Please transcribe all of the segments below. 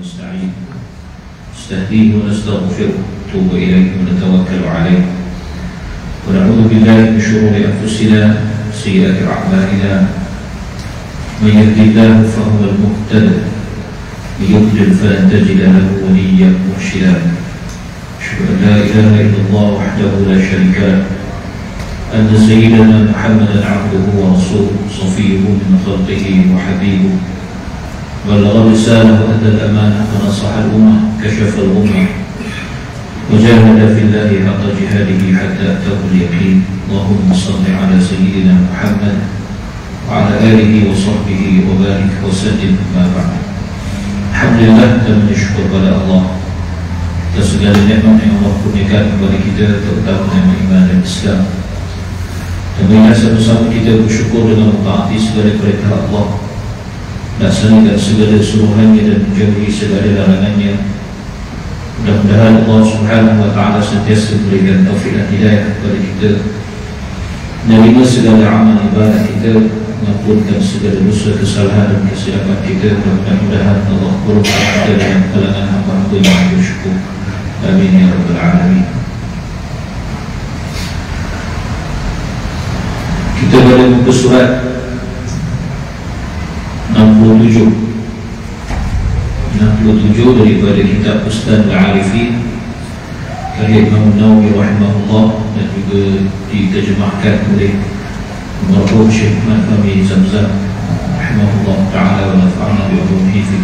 ونستعين نستهديه ونستغفره ونتوب إليه ونتوكل عليه ونعوذ بالله من شرور أنفسنا وسيئات أعمالنا من يهد الله فهو المهتد من يضلل فلن تجد له وليا مرشدا أشهد أن لا إله إلا الله وحده لا شريك له أن سيدنا محمدا عبده ورسوله صفيه من خلقه وحبيبه بلغ الرسالة وأدى الأمانة ونصح الأمة كشف الغمة وجاهد في الله حق جهاده حتى أتاه اليقين اللهم صل على سيدنا محمد وعلى آله وصحبه وبارك وسلم ما بعد. Alhamdulillah, kita bersyukur kepada Allah atas segala nikmat yang Allah kurniakan kepada kita, terutama nikmat iman dan Islam. Dan marilah sama-sama kita bersyukur dengan mentaati segala perintah Allah, laksanakan segala suruhannya dan menjauhi segala larangannya. Mudah-mudahan Allah Subhanahu wa taala sentiasa memberikan taufik dan hidayah kepada kita, menerima segala amal ibadah kita, mengampunkan segala dosa, kesalahan dan kesilapan kita. Mudah-mudahan Allah kurniakan kita dengan kalangan hamba-hamba yang bersyukur. Amin ya rabbal alamin. Kita pada muka surat 67 daripada kitab Ustaz Al-Arifin karya Imam Nawawi rahimahullah, dan juga diterjemahkan oleh Marhum Syekh Ahmad Fahmi Zamzam rahimahullah ta'ala wa nafa'ana bi ulumihi fi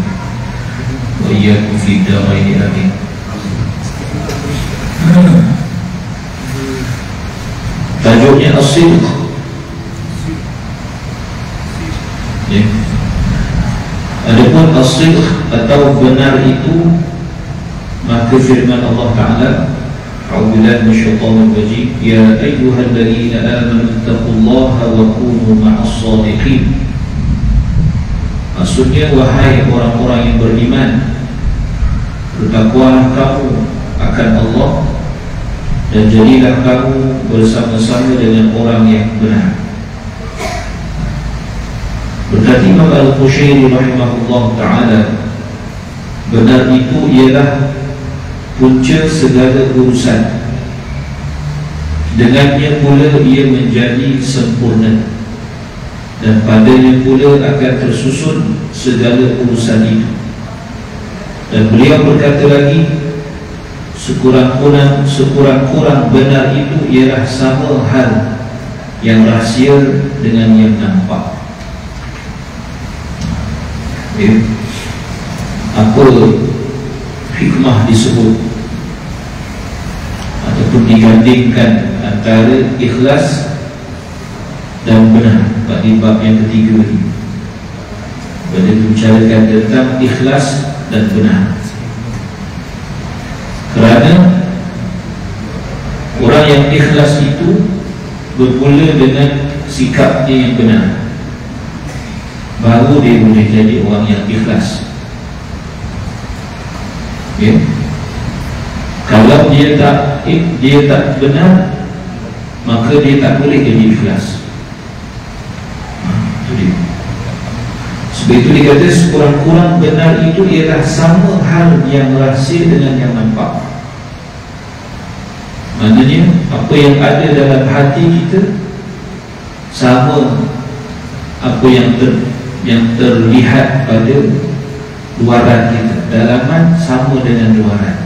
wa iyyakum fi darain amin. Tajuknya As-Sidq. Adapun as-sidq atau benar itu, maka firman Allah Ta'ala, a'udzubillahi minasyaitonir rajim, ya ayyuhalladzina amanu taqullaha wa kunu ma'as-shadiqin. Maksudnya, wahai orang-orang yang beriman, bertakwalah kamu akan Allah dan jadilah kamu bersama-sama dengan orang yang benar. Berkata Imam Al-Qushairi rahimahullah ta'ala, benar itu ialah punca segala urusan, dengannya pula ia menjadi sempurna, dan padanya pula akan tersusun segala urusan itu. Dan beliau berkata lagi, sekurang-kurang benar itu ialah sama hal yang rahsia dengan yang nampak. Apa hikmah disebut ataupun digandingkan antara ikhlas dan benar pada bab yang ketiga ini, pada membicarakan tentang ikhlas dan benar. Kerana orang yang ikhlas itu bermula dengan sikapnya yang benar, baru dia boleh jadi orang yang ikhlas. Kalau dia tak benar, maka dia tak boleh jadi ikhlas. Itu dia. Sebab itu dikata sekurang-kurang benar itu ialah sama hal yang rahsia dengan yang nampak. Maknanya apa yang ada dalam hati kita sama apa yang terlihat pada luaran kita, dalaman sama dengan luaran,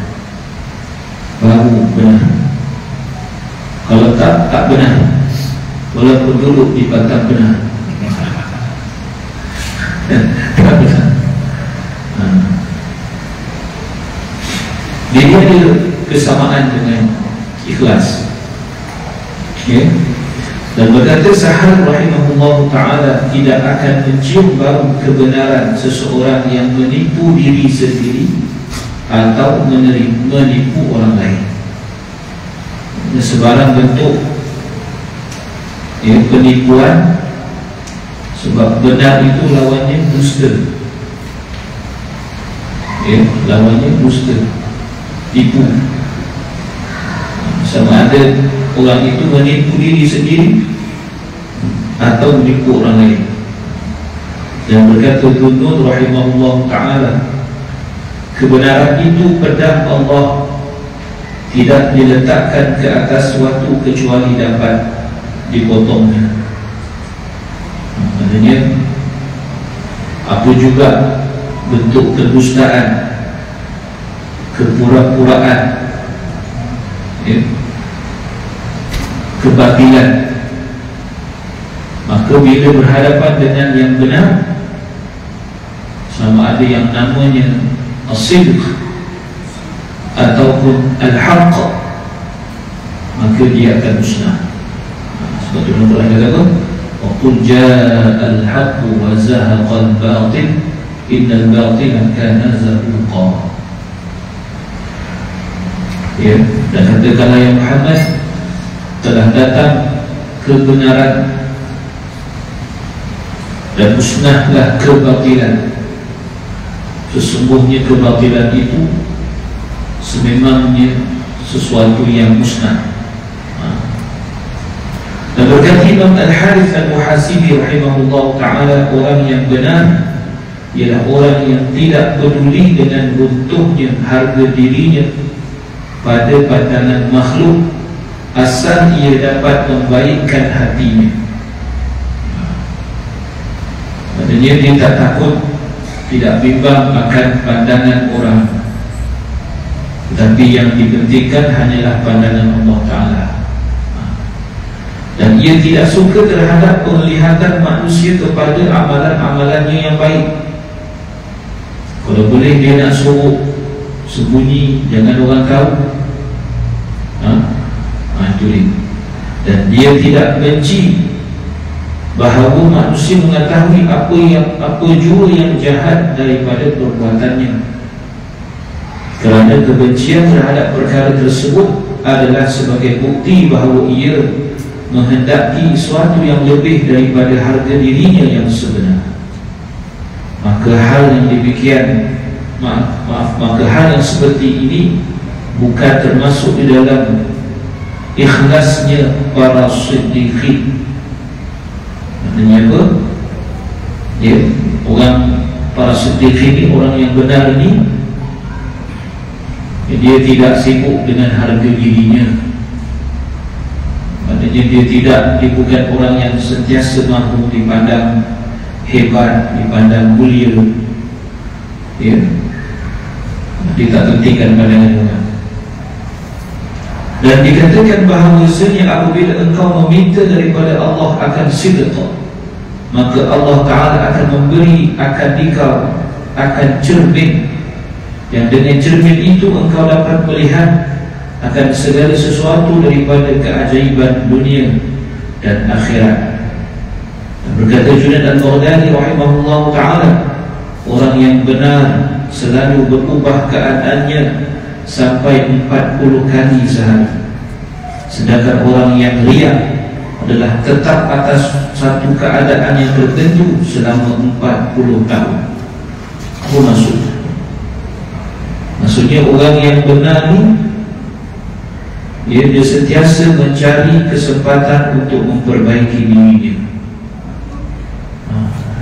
baru benar. Kalau tak benar, walaupun duduk di batang benar, tak benar. Dia ada kesamaan dengan ikhlas. Dan berkata Sahal rahimahullah ta'ala, tidak akan mencium bau kebenaran seseorang yang menipu diri sendiri atau menipu orang lain. Sebarang bentuk penipuan, sebab benar itu lawannya dusta. Lawannya dusta, tipu. Sama ada orang itu menipu diri sendiri atau menipu orang lain. Dan berkata Ibnu rahimahullah ta'ala, kebenaran itu pedang Allah, tidak diletakkan ke atas suatu kecuali dapat dipotongnya. Maksudnya apa juga bentuk kedustaan, kepura-puraan, ya, kebatilan, maka bila berhadapan dengan yang benar, sama ada yang namanya as-sidq ataupun al-haqq, maka dia akan musnah. Sebab itu Al-Quran kata, wa qul jaa al-haqq wa zahaqa al-batil innal batila kana zahuqa. Ya, dan katakanlah ya Muhammad, telah datang kebenaran dan musnahlah kebatilan. Sesungguhnya kebatilan itu sememangnya sesuatu yang musnah. Dan berkata Imam Al-Harith Al-Muhasibi rahimahullah ta'ala, orang yang benar ialah orang yang tidak peduli dengan runtuhnya harga dirinya pada pandangan makhluk, asal ia dapat membaikkan hatinya. Maksudnya dia tak takut, tidak bimbang akan pandangan orang, tetapi yang dipentingkan hanyalah pandangan Allah Ta'ala. Dan ia tidak suka terhadap penglihatan manusia kepada amalan-amalannya yang baik. Kalau boleh dia nak suruh sembunyi, jangan orang tahu. Itu dia. Dan dia tidak benci bahawa manusia mengetahui apa jua yang jahat daripada perbuatannya, kerana kebencian terhadap perkara tersebut adalah sebagai bukti bahawa ia menghendaki sesuatu yang lebih daripada harga dirinya yang sebenar. Maka hal yang demikian, maka hal yang seperti ini bukan termasuk di dalam ikhlasnya para siddiqin. Maknanya apa? Ya, orang para siddiqin ini, orang yang benar ini, dia tidak sibuk dengan harga dirinya. Maknanya dia bukan orang yang sentiasa mahu dipandang hebat, dipandang mulia. Ya, dia tak pentingkan pandangan orang. Dan dikatakan bahawasanya apabila engkau meminta daripada Allah akan sidq, maka Allah Ta'ala akan memberi akan dikau akan cermin, yang dengan cermin itu engkau dapat melihat akan segala sesuatu daripada keajaiban dunia dan akhirat. Dan berkata Junaid Al-Baghdadi rahimahullah ta'ala, orang yang benar selalu berubah keadaannya sampai 40 kali sehari, sedangkan orang yang riak adalah tetap atas satu keadaan yang tertentu selama 40 tahun. Apa maksudnya? Maksudnya orang yang benar ni, dia sentiasa mencari kesempatan untuk memperbaiki dirinya.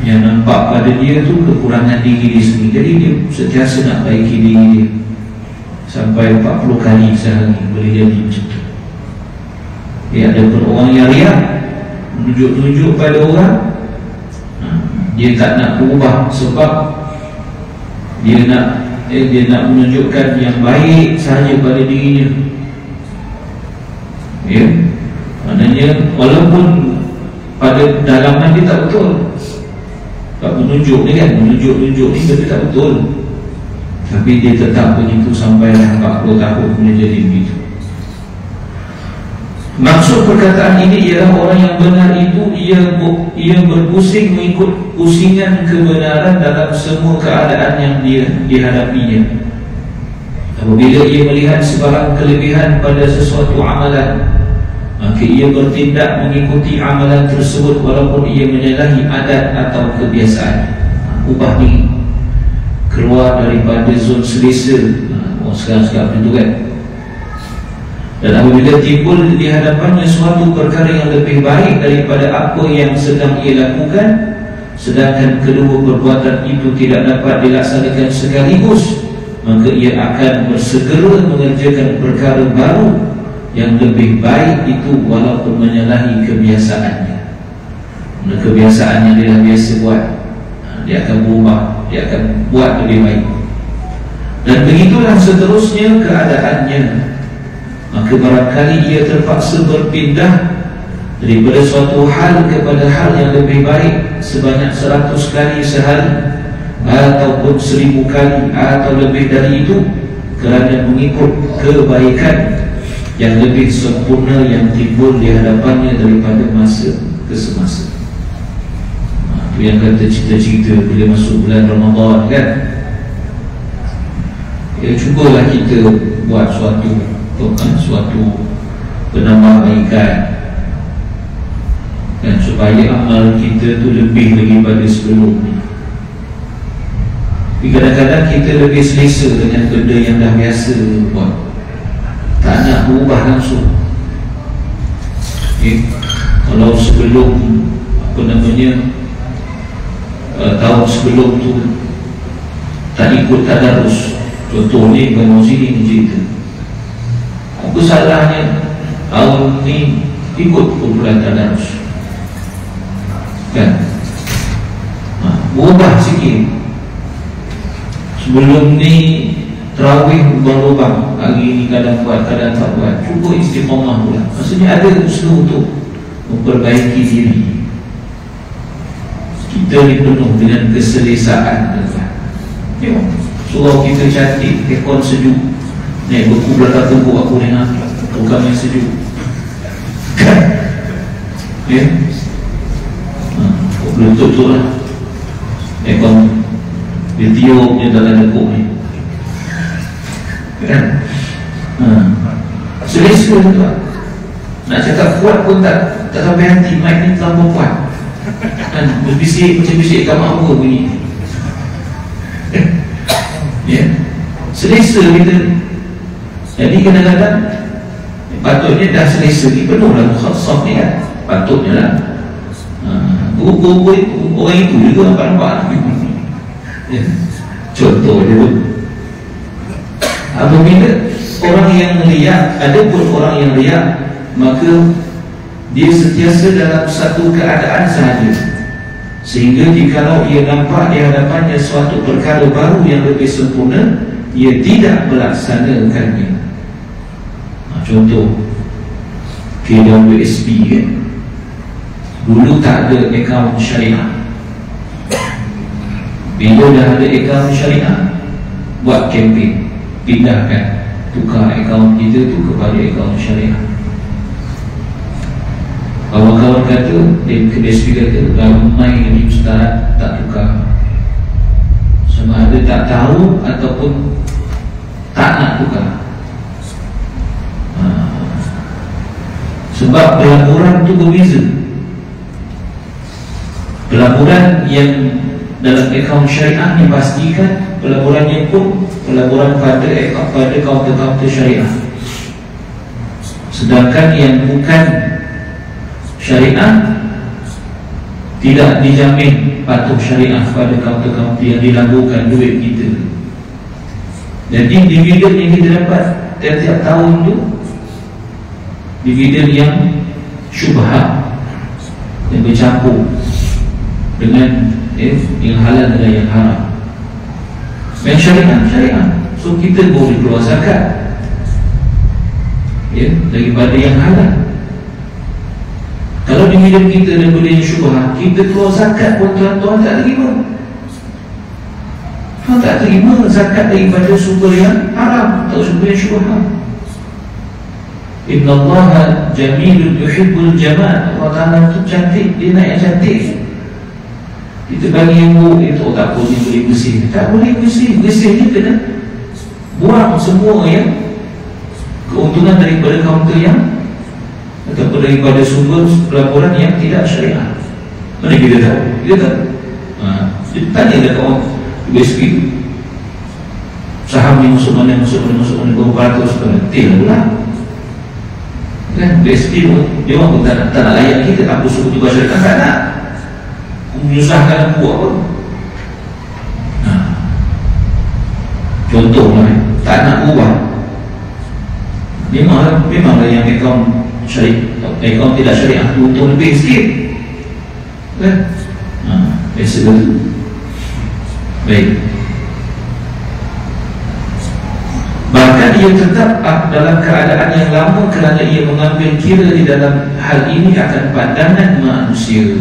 Yang nampak pada dia tu kekurangan diri dia sendiri, jadi dia sentiasa nak baiki diri dia sampai 40 kali sehari, boleh jadi macam tu. Ada pun orang yang riak, menunjuk-nunjuk pada orang, dia tak nak berubah sebab dia nak menunjukkan yang baik sahaja pada dirinya. Ya, maknanya walaupun pada dalaman dia tak betul, tak menunjuk ni kan, menunjuk-nunjuk ni dia tak betul, tapi dia tetap begitu sampai 40 tahun boleh jadi begitu. Maksud perkataan ini ialah orang yang benar itu ia berpusing mengikut pusingan kebenaran dalam semua keadaan yang dia dihadapinya. Apabila ia melihat sebarang kelebihan pada sesuatu amalan, maka ia bertindak mengikuti amalan tersebut walaupun ia menyalahi adat atau kebiasaan. Ubah diri, keluar daripada zon selesa. Orang sekarang itu kan. Dan apabila timbul di hadapannya suatu perkara yang lebih baik daripada apa yang sedang ia lakukan, sedangkan kedua perbuatan itu tidak dapat dilaksanakan sekaligus, maka ia akan bersegera mengerjakan perkara baru yang lebih baik itu walaupun menyalahi kebiasaannya. Kebiasaan yang dia dah biasa buat, dia akan berubah, dia akan buat lebih baik. Dan begitulah seterusnya keadaannya. Maka barangkali ia terpaksa berpindah daripada suatu hal kepada hal yang lebih baik sebanyak 100 kali sehari, ataupun 1000 kali, atau lebih dari itu, kerana mengikut kebaikan yang lebih sempurna yang timbul di hadapannya daripada masa ke semasa. Itu yang kata cerita-cerita bila masuk bulan Ramadan kan. Ya, cubalah kita buat suatu penambahbaikan dan supaya amal kita tu lebih lagi pada sebelum ni. Tapi kadang-kadang kita lebih selesa dengan benda yang dah biasa buat, tak nak berubah langsung. Kalau sebelum tahun sebelum tu tak ikut tadarus, contoh ni kalau sini cerita, apa salahnya tahun ni ikut kumpulan tadarus kan? Berubah sikit. Sebelum ni tarawih berubah, hari ni kadang buat, kadang tak buat, cuba istiqamah pula. Maksudnya ada usaha untuk memperbaiki diri. Kita ni penuh dengan keselesaan. Tengok, surau kita cantik, aircon sejuk, naik beku belakang tunggu aku dengan bukan yang sejuk kan? Ya, belum tutup lah aircon, dia tiup je dalam lekuk ni kan? Selesa tu lah. Nak cakap kuat pun tak sampai hati, mic ni terlalu kuat kan? Berbisik macam bisik kamar apa bunyi ya, selesa kita. Jadi kadang-kadang patutnya dah selesa ni, penuh lah mukhassaf ni kan, patutnya lah. Guru-guru orang itu juga nampak-nampak ya. Contoh dia pun, apabila orang yang riak, ada pun orang yang riak, maka dia sentiasa dalam satu keadaan sahaja, sehingga jikalau ia nampak di hadapannya suatu perkara baru yang lebih sempurna, ia tidak melaksanakannya. Contoh KWSP kan, dulu tak ada akaun syariah. Bila dah ada akaun syariah, buat kempen, pindahkan, tukar akaun kita tu kepada akaun syariah. Kawan-kawan kata, KWSP kata, ramai ni ustaz tak tukar, sama ada tak tahu ataupun tak nak tukar. Sebab pelaburan tu berbeza. Pelaburan yang dalam akaun syariah dipastikan pelaburannya pun pelaburan pada kaunter-kaunter syariah. Sedangkan yang bukan syariah tidak dijamin patuh syariah pada kaunter-kaunter yang dilabuhkan duit kita. Jadi dividen yang kita dapat tiap-tiap tahun tu dividen yang syubhat, yang bercampur dengan yang halal dan yang haram. Yang syariah, so kita boleh keluar zakat daripada yang halal. Kalau dividen kita daripada yang syubhat, kita keluar zakat pun tuan-tuan tak terima. Tuan tak terima zakat daripada sumber yang haram atau sumber yang syubhat. Inna Allaha jamilun yuhibbul jamal. Allah Ta'ala itu cantik, dia nak yang cantik. Kita bagi yang buruk itu, tak boleh bersih. Tak boleh bersih. Bersih ni kena buang semua yang keuntungan daripada kaunter yang ataupun daripada sumber pelaburan yang tidak syariah. Mana kita tahu? Kita tahu. Kita tanya dekat orang USP saham ni masuk mana berapa ratus penting lah kan? USP pun dia orang pun tak nak layan kita, aku suruh tugas syarikat tak nak, menyusahkan aku apa. Contoh lah tak nak ubah. Memanglah yang akaun tidak syariah itu untung lebih sikit kan? Biasa begitu. Baik. Bahkan ia tetap dalam keadaan yang lama kerana ia mengambil kira di dalam hal ini akan pandangan manusia.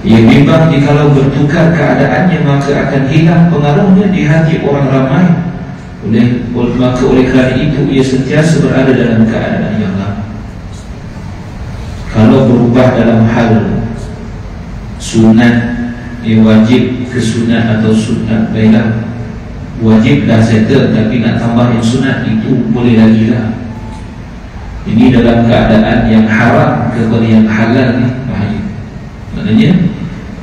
Ia bimbang jikalau bertukar keadaannya maka akan hilang pengaruhnya di hati orang ramai. Maka oleh kerana itu ia sentiasa berada dalam keadaan yang lama. Kalau berubah dalam hal sunat, ia wajib ke sunat atau sunat, baiklah, wajib dah settle, tapi nak tambah yang sunat itu boleh lagi lah. Ini dalam keadaan yang haram kepada yang halal ni bahaya. Maknanya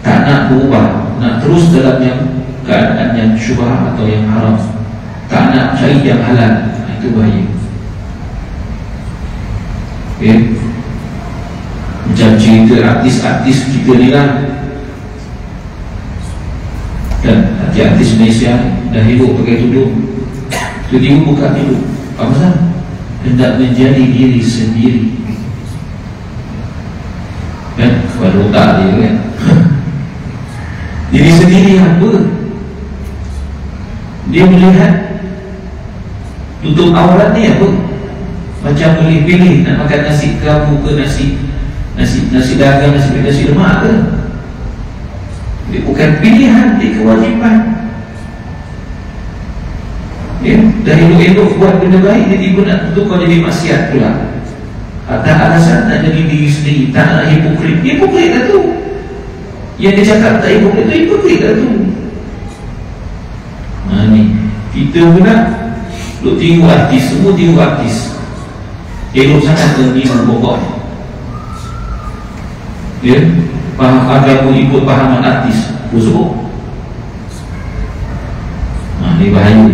tak nak berubah, nak terus dalam yang keadaan yang syubhat atau yang haram, tak nak cari yang halal, itu bahaya. Macam cerita artis-artis kita ni lah, dan artis Malaysia dah hidup pakai tudung, tiba-tiba buka hidup. Apa pasal? Hendak menjadi diri sendiri kan, kepada otak dia kan. Diri sendiri apa? Dia melihat tutup aurat ni apa? Macam boleh pilih nak makan nasi kerabu ke nasi dagang, nasi lemak ke. Dia bukan pilihan, dia kewajipan. Dah elok-elok buat benda baik, dia tiba nak tukar jadi maksiat pula atas alasan nak jadi diri sendiri, tak nak hipokrit. Hipokrit dah tu. Yang dia cakap tak hipokrit tu, hipokrit dah tu. Ni kita pula duk tengok artis, semua tengok artis, elok sangat dengan pokok. Faham agama ikut fahaman artis, busuk. Ni bahaya.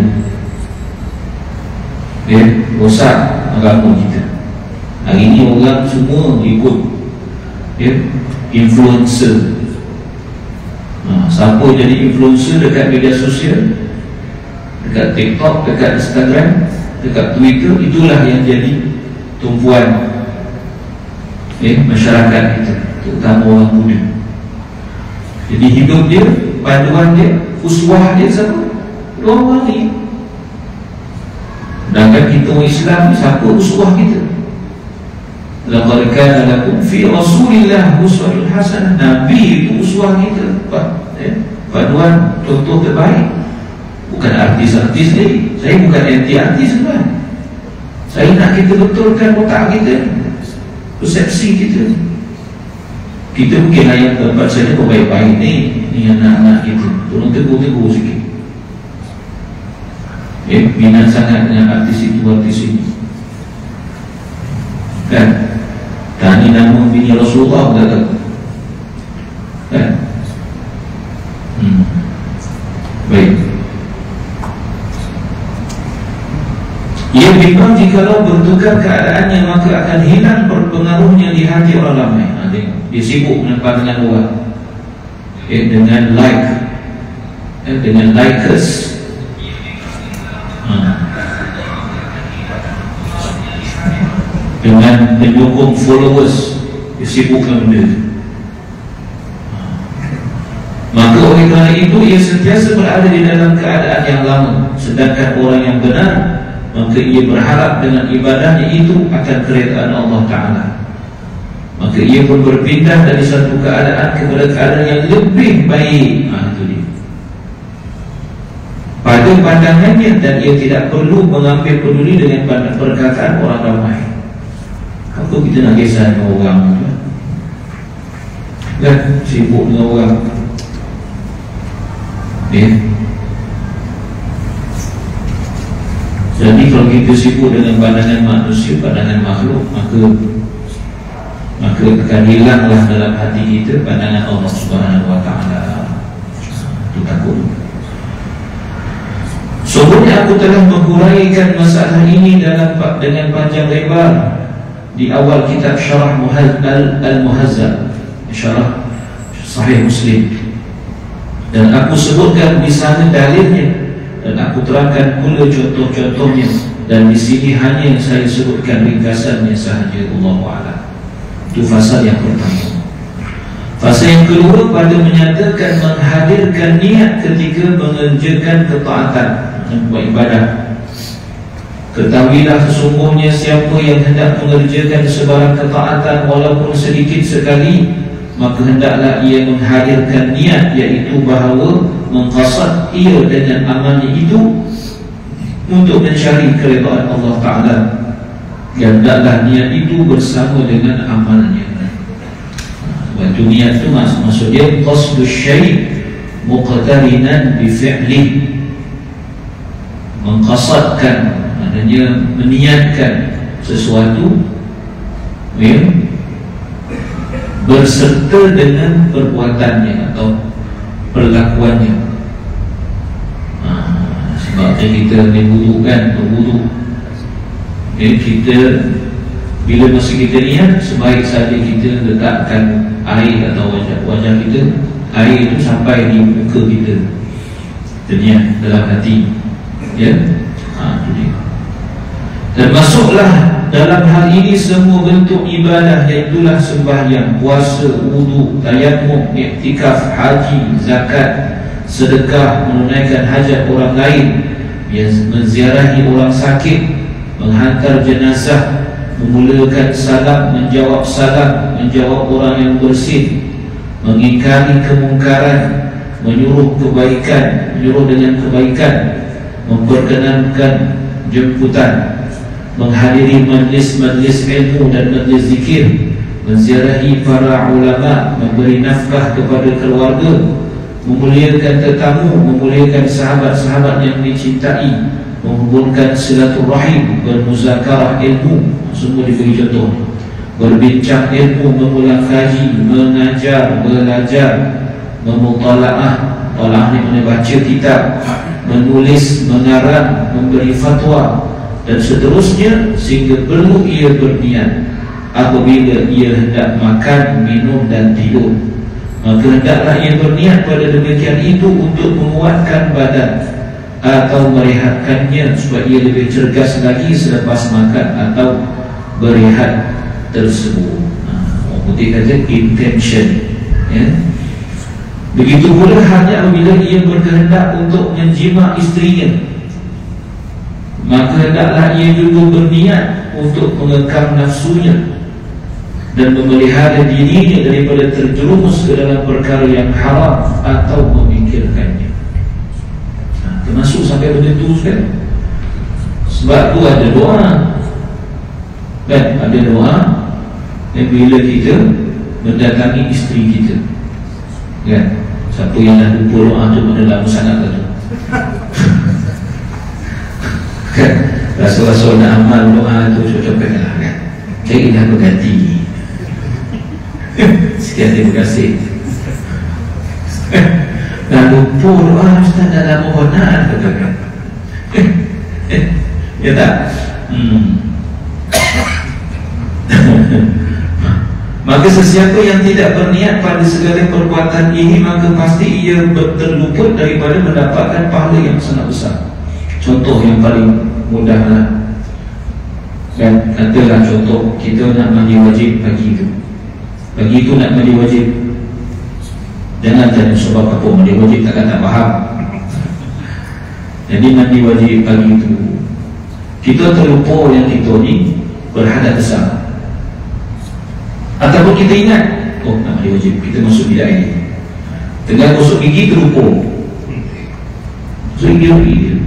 Rosak agama kita. Hari ni orang semua ikut influencer. Siapa jadi influencer dekat media sosial, dekat TikTok, dekat Instagram, dekat Twitter, itulah yang jadi tumpuan masyarakat kita, terutama orang muda. Jadi hidup dia, panduan dia, uswah dia siapa? Orang ni. Sedangkan kita orang Islam ni, siapa uswah kita? Laqad kana lakum fi Rasulillah uswatun hasanah. Nabi itu uswah kita, panduan, contoh terbaik. Bukan artis-artis ni. Saya bukan anti-artis kan. Saya nak kita betulkan otak kita, persepsi kita. Kita mungkin ayat tempat saja baik-baik ni anak-anak kita, tolong tegur-tegur sikit. Minat sangat dengan artis itu, artis ini kan. Tak ni nama bini Rasulullah kata kan. Baik. Ia bimbang jikalau bertukar keadaannya maka akan hilang berpengaruhnya di hati orang ramai. Dia sibuk dengan pandangan orang, dengan like, dengan likers, dengan penyokong followers. Dia sibuk dengan benda itu. Maka oleh kerana itu ia sentiasa berada di dalam keadaan yang lama. Sedangkan orang yang benar, maka ia berharap dengan ibadahnya itu akan keredaan Allah Ta'ala. Maka ia pun berpindah dari satu keadaan kepada keadaan yang lebih baik. Itu dia, pada pandangannya, dan ia tidak perlu mengambil peduli dengan perkataan orang ramai. Apa kita nak kisah dengan orang kan? Sibuk dengan orang. Jadi kalau kita sibuk dengan pandangan manusia, pandangan makhluk, maka akan hilanglah dalam hati kita pandangan Allah Subhanahu Wa Taala. Itu takut. Sebelumnya aku telah menghuraikan masalah ini dengan panjang lebar di awal kitab Syarah Al-Muhazzab, Syarah Sahih Muslim, dan aku sebutkan di sana dalilnya dan aku terangkan pula contoh-contohnya, dan di sini hanya yang saya sebutkan ringkasannya sahaja. Allahu a'lam. Itu fasa yang pertama. Fasa yang kedua pada menyatakan menghadirkan niat ketika mengerjakan ketaatan, membuat ibadah. Ketahuilah sesungguhnya siapa yang hendak mengerjakan sebarang ketaatan walaupun sedikit sekali, maka hendaklah ia menghadirkan niat, iaitu bahawa mengqasad ia dengan amalnya itu untuk mencari keridaan Allah Ta'ala, dan hendaklah niat itu bersama dengan amalnya. Waktu niat itu maksudnya qasdus syai' muqtarinan bi fi'lih, mengqasadkan, maknanya meniatkan sesuatu yang berserta dengan perbuatannya atau perlakuannya. Sebab kita berwudu kan, berwudu, kita bila masa kita niat, sebaik saja kita letakkan air atau wajah kita, air itu sampai di muka kita, niat dalam hati, ya. Itu dia. Dan masuklah dalam hal ini semua bentuk ibadah, iaitulah sembahyang, puasa, wudu, tayammum, iktikaf, haji, zakat, sedekah, menunaikan hajat orang lain, menziarahi orang sakit, menghantar jenazah, memulakan salam, menjawab salam, menjawab orang yang bersih, mengingkari kemungkaran, menyuruh kebaikan, menyuruh dengan kebaikan, memperkenankan jemputan, menghadiri majlis-majlis ilmu dan majlis zikir, menziarahi para ulama, memberi nafkah kepada keluarga, memuliakan tetamu, memuliakan sahabat-sahabat yang dicintai, menghubungkan silaturahim, bermuzakarah ilmu, semua diberi contoh, berbincang ilmu, mengulang kaji, mengajar, belajar, memutalaah, tolaah ni membaca kitab, menulis, mengarang, memberi fatwa, dan seterusnya, sehingga perlu ia berniat apabila ia hendak makan, minum dan tidur. Maka hendaklah ia berniat pada demikian itu untuk menguatkan badan atau merehatkannya supaya ia lebih cergas lagi selepas makan atau berehat tersebut. Putih kata intention, ya. Begitu pula hanya apabila ia berkehendak untuk menjima isterinya, maka hendaklah ia juga berniat untuk mengekang nafsunya dan memelihara dirinya daripada terjerumus ke dalam perkara yang haram atau memikirkannya. Termasuk sampai begitu kan? Sebab tu ada doa, kan? Ada doa yang bila kita mendatangi isteri kita, kan? Siapa yang dah lupa doa tu pada lama sangat tu, kan? Rasa-rasa nak amal doa tu cocok lah, kan? Carilah berganti. Sekian, terima kasih. Dah lupa doa Ustaz, dah lama honat, katakan. Ya tak? Maka sesiapa yang tidak berniat pada segala perbuatan ini, maka pasti ia terluput daripada mendapatkan pahala yang sangat besar. Contoh yang paling mudahlah, kan? Katalah contoh kita nak mandi wajib pagi itu. Pagi itu nak mandi wajib. Jangan tanya sebab apa mandi wajib, takkan tak faham. Jadi mandi wajib pagi itu, kita terlupa yang kita ni berhadas besar. Ataupun kita ingat, oh nak mandi wajib, kita masuk bilik air, tengah gosok gigi terlupa, so gigi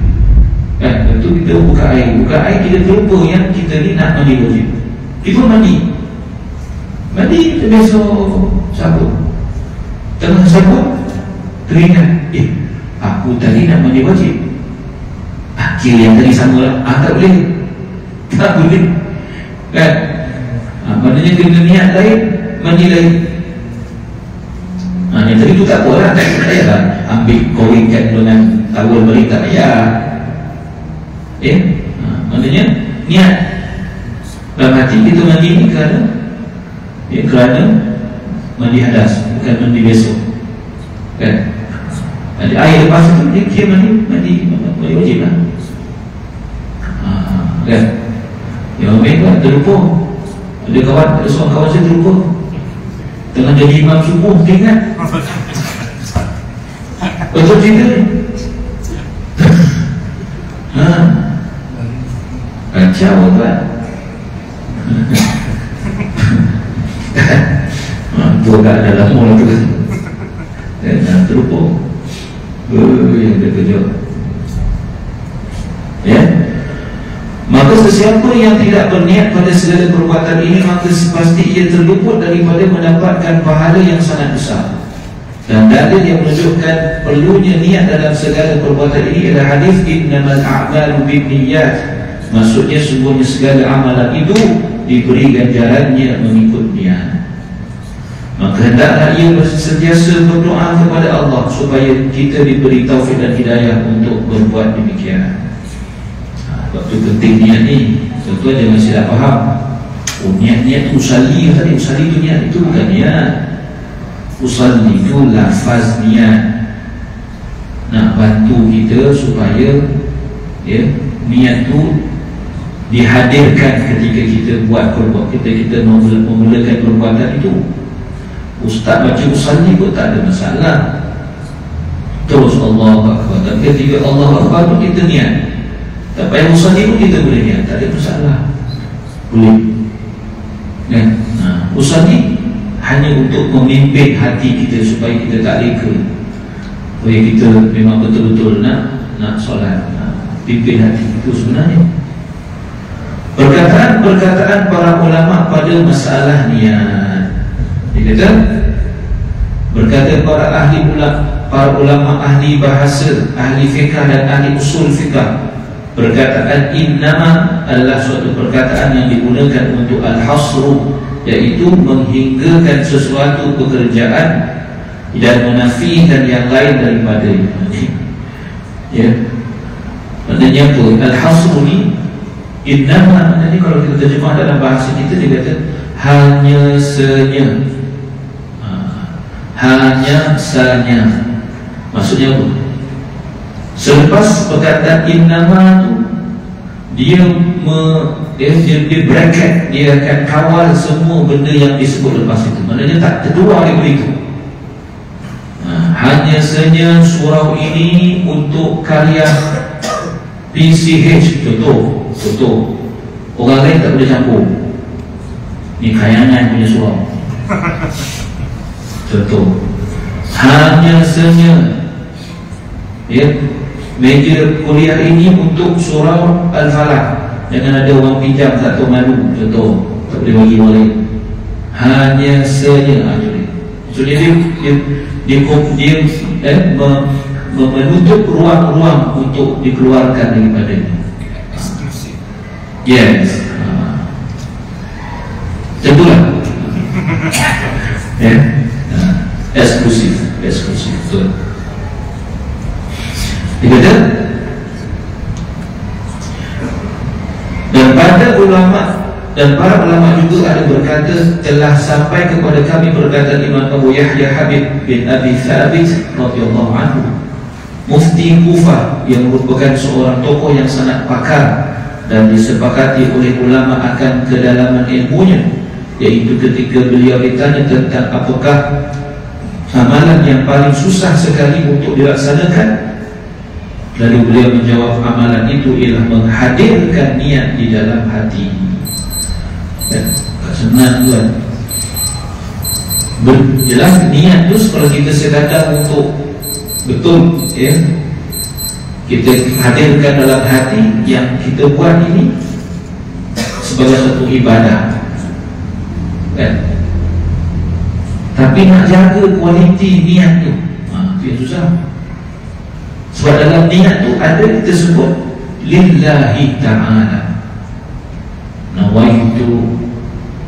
kan, lepas tu kita buka air kita terlupa yang kita ni nak mandi wajib. Kita mandi kita besok sabun, tengah sabun teringat, aku tadi nak mandi wajib. Kira yang tadi sama lah, tak boleh, kan? Maknanya kena niat lain, mandi lain. Yang tadi tu tak apa lah, tak payahlah ambil koringkan dengan tawar balik, tak payah. Maknanya niat dalam hati kita mandi ni kerana mandi hadas, bukan mandi besok, kan? Ada air lepas itu dia mandi wajib lah. Kan? Yang ambil kan terlupa. Ada seorang kawan saya terlupa. Tengah jadi imam subuh, dia ingat. Betul cerita ni. Kacau kan? Itu agak ada lama tu. Dan terlupa. Yang dia kerja. Ya. Maka sesiapa yang tidak berniat pada segala perbuatan ini, maka sepasti ia terluput daripada mendapatkan pahala yang sangat besar. Dan dalil yang menunjukkan perlunya niat dalam segala perbuatan ini adalah hadis innamal a'malu binniyat. Maksudnya sungguhnya segala amalan itu diberi ganjarannya mengikut niat. Maka hendaklah ia sentiasa berdoa kepada Allah supaya kita diberi taufik dan hidayah untuk berbuat demikian. Waktu penting niat ni, tentu aja masih tak faham. Oh, niat usalli tadi, usalli tu niat, itu bukan niat. Usalli itu lafaz niat, nak bantu kita supaya niat tu dihadirkan ketika kita buat perbuatan, kita memulakan perbuatan itu. Ustaz baca usalli pun tak ada masalah, terus Allahu Akbar. Tapi ketika Allahu Akbar tu kita niat, tak payah usalli pun kita boleh niat, tak ada masalah, boleh. Usalli hanya untuk memimpin hati kita supaya kita tak reka, supaya kita memang betul-betul nak solat, pimpin hati itu sebenarnya. Perkataan para ulama pada masalah niat, dia kata, berkata para ulama ahli bahasa, ahli fiqah dan ahli usul fiqah, perkataan innama adalah suatu perkataan yang digunakan untuk al-hasru, iaitu menghinggakan sesuatu pekerjaan dan menafikan yang lain daripada itu. Ya, maknanya apa? Al-hasru ni, innama maknanya kalau kita terjemah dalam bahasa kita, dia kata hanya sanya. Maksudnya apa? Selepas perkataan innama tu, dia bracket, dia akan kawal semua benda yang disebut lepas itu. Maknanya tak terkeluar daripada itu. Hanya saja surau ini untuk karya PCH, contoh orang lain tak boleh campur. Ni khayangan punya surau. Contoh, hanya saja meja kuliah ini untuk surau Al-Falaq. Jangan ada orang pinjam tak tahu malu, contoh, tak boleh bagi orang lain. Hanya saja maksudnya dia menutup ruang-ruang untuk dikeluarkan daripada ini. Yes. Tentulah. Eksklusif, betul. Dia kata, dan para ulama juga ada berkata, telah sampai kepada kami perkataan Imam Abu Yahya Habib bin Abi Thabit radhiyallahu anhu, mufti Kufah, yang merupakan seorang tokoh yang sangat pakar dan disepakati oleh ulama akan kedalaman ilmunya, yaitu ketika beliau ditanya tentang apakah amalan yang paling susah sekali untuk dilaksanakan, lalu beliau menjawab, amalan itu ialah menghadirkan niat di dalam hati. Tak senang tuan. Jelas niat tu kalau kita sedar untuk betul, kita hadirkan dalam hati yang kita buat ini sebagai satu ibadah, kan? Tapi nak jaga kualiti niat tu, itu yang susah. Sebab dalam niat tu ada kita sebut lillahi ta'ala, nawaitu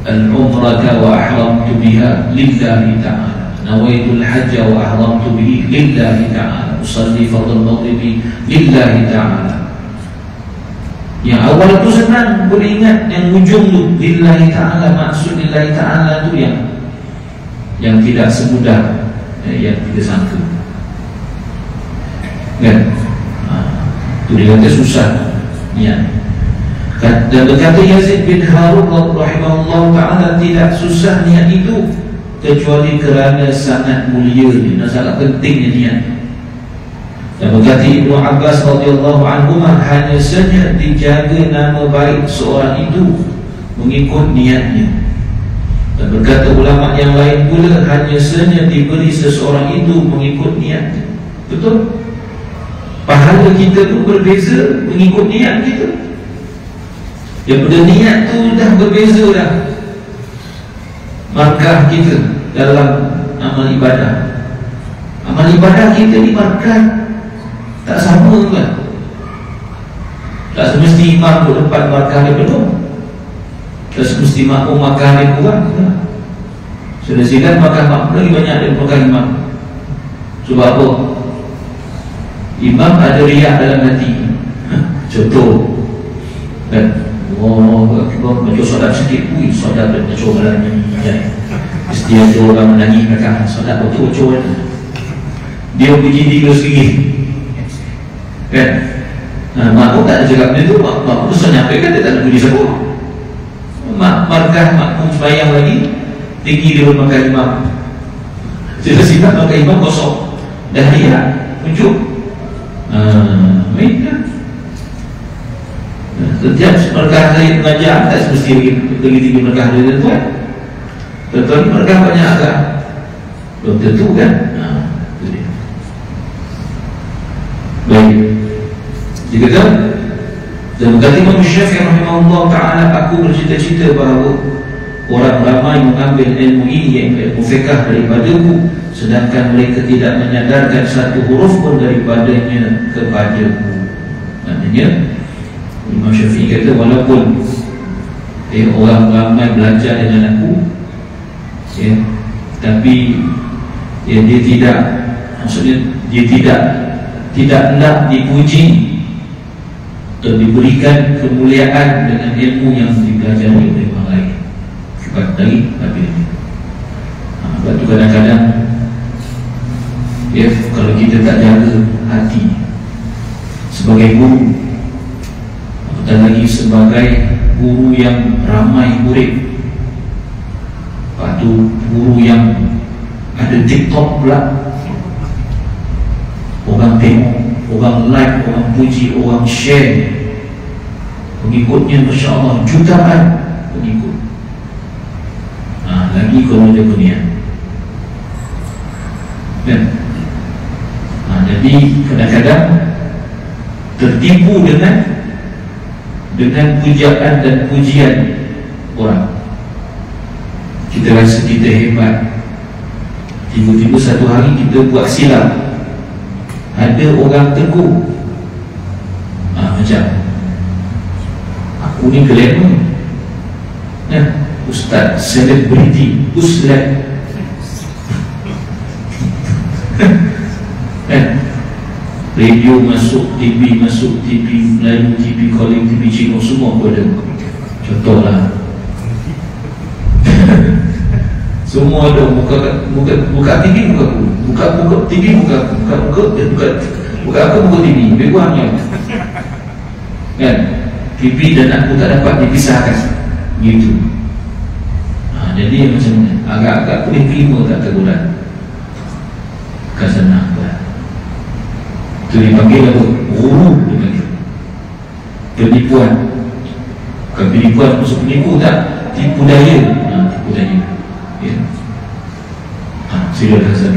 al-umrata wa ahramtu biha lillahi ta'ala, nawaitu al-hajja wa ahramtu bihi lillahi ta'ala, usalli fardhu al-maghribi lillahi ta'ala. Yang awal tu senang, boleh ingat. Yang ujung tu lillahi ta'ala, maksud lillahi ta'ala tu yang tidak semudah yang kita sangka. kan? Itu dia kata susah niat. Dan berkata Yazid bin Harun rahimahullah ta'ala, tidak susah niat itu kecuali kerana sangat mulianya dan sangat pentingnya niat. Dan berkata Ibnu Abbas radhiyallahu anhu, hanya saja dijaga nama baik seorang itu mengikut niatnya. Dan berkata ulama yang lain pula, hanya saja diberi seseorang itu mengikut niatnya. Betul? Pahala kita tu berbeza mengikut niat kita. Daripada niat tu dah berbeza dah markah kita dalam amal ibadah. Amal ibadah kita ni markah tak sama kan? Tak semesti imam duduk depan markah dia penuh, tak semesti makmum markah dia kurang. Sudah silat markah lagi banyak daripada markah imam. Sebab apa? Imam ada riak dalam hati. Contoh kan, baca solat sikit, solat dan baca orang nyanyi, mesti ada orang menangis belakang. Solat betul-betul dia puji diri sendiri kan. Makmum tak ada cakap benda tu, makmum tu menyampaikan, dia tak ada puji siapa. Markah makmum sembahyang lagi tinggi daripada markah imam. Jadi sifat markah imam kosong, dah riak muncul. Kan? Setiap markah saya mengajar tak semesti pergi tinggi markah dia tuan. Betul, markah banyak agak belum tentu kan. Itu dia. Baik, dia kata, dan berkata Imam Syafi'i rahimahullah ta'ala, aku bercita-cita bahawa orang ramai mengambil ilmu ini, iaitu ilmu fiqh, daripadaku, sedangkan mereka tidak menyadarkan satu huruf pun daripadanya kepadaku. Maknanya Imam Syafi'i kata, walaupun orang ramai belajar dengan aku, tapi dia tidak, maksudnya dia tidak nak dipuji atau diberikan kemuliaan dengan ilmu yang dipelajari oleh orang lain dari Nabi. Sebab itu kadang-kadang kalau kita tak jaga hati sebagai guru, dan lagi sebagai guru yang ramai murid, lepas tu guru yang ada TikTok pula, orang tengok, orang like, orang puji, orang share, pengikutnya Masya Allah jutaan pengikut. Lagi kalau dia berniat kan? Jadi kadang-kadang tertipu dengan pujaan dan pujian orang. Kita rasa kita hebat, tiba-tiba satu hari kita buat silap, ada orang tegur, macam aku ni glamour, ustaz, selebriti, ustaz radio masuk, TV masuk, TV Melayu, TV Calling, TV Cina, semua pun ada. Contohlah semua ada. Buka TV, buka TV, buka aku TV, lebih kurangnya kan. TV dan aku tak dapat dipisahkan gitu. Jadi macam ni, agak-agak boleh terima tak teguran, bukan senang kan. Itu dipanggil apa? Guru dipanggil. Penipuan. Bukan penipuan maksud penipu, tak, tipu daya. Tipu daya. Silakan Hasan.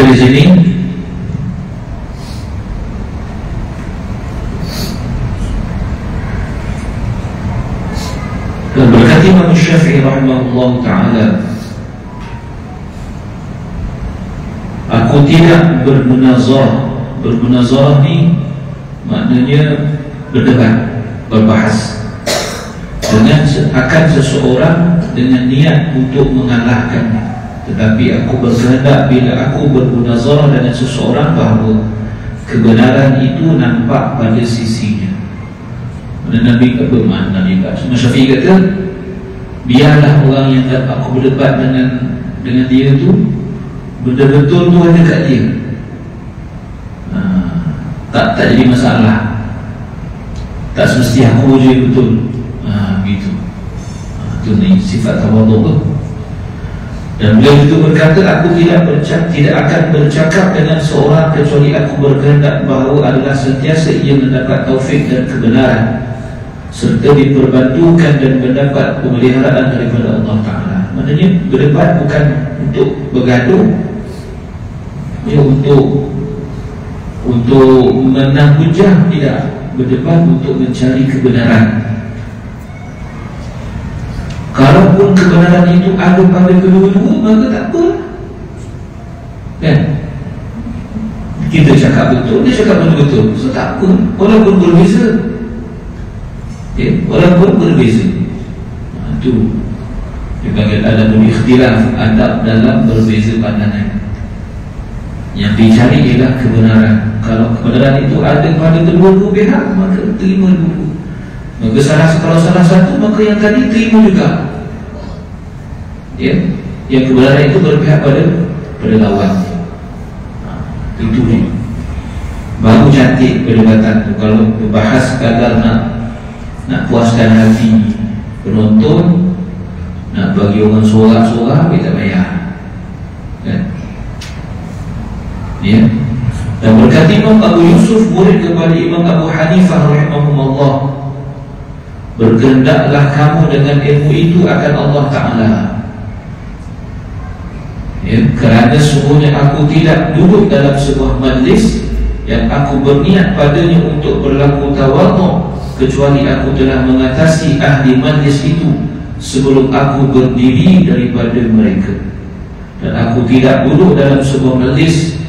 Di sini dan berkata Imam Syafi'i rahimahullah ta'ala, aku tidak bermunazarah ni maknanya berdebat, berbahas dengan akan seseorang dengan niat untuk mengalahkannya. Tetapi aku berkehendak bila aku bermunazarah dengan seseorang bahawa kebenaran itu nampak pada sisinya. Nabi Syafi'i kata, biarlah orang yang aku berdebat dengan dia tu betul-betul tu ada kat dia. Tak jadi masalah. Tak semesti aku je betul. Begitu. Itu ni sifat tawaduk tu. Dan beliau itu berkata, aku tidak akan bercakap dengan seorang kecuali aku berkehendak bahawa adalah sentiasa ia mendapat taufik dan kebenaran serta diperbantukan dan mendapat pemeliharaan daripada Allah Ta'ala. Maknanya berdebat bukan untuk bergaduh, ya, untuk menang hujah, tidak. Berdebat untuk mencari kebenaran. Kalaupun kebenaran itu ada pada kedua-dua, maka tak apa, kan? Kita cakap betul, dia cakap betul-betul, so tak apa, walaupun berbeza, walaupun berbeza. Itu dipanggil adabul ikhtilaf, adab dalam berbeza pandangan. Yang dicari ialah kebenaran. Kalau kebenaran itu ada pada kedua-dua pihak, maka terima dulu. Maka kalau salah satu, maka yang tadi terima juga. Ya, yang kebenaran itu berpihak pada lawan. Itu ni. Baru cantik perdebatan tu. Kalau berbahas sekadar nak puaskan hati penonton, nak bagi orang sorak-sorak, kita bayar, kan? Ya. Dan berkata Imam Abu Yusuf, murid kepada Imam Abu Hanifah rahimahumullah, berkehendaklah kamu dengan ilmu itu akan Allah Ta'ala, ya, kerana sungguhnya aku tidak duduk dalam sebuah majlis yang aku berniat padanya untuk berlaku tawaduk, kecuali aku telah mengatasi ahli majlis itu sebelum aku berdiri daripada mereka. Dan aku tidak duduk dalam sebuah majlis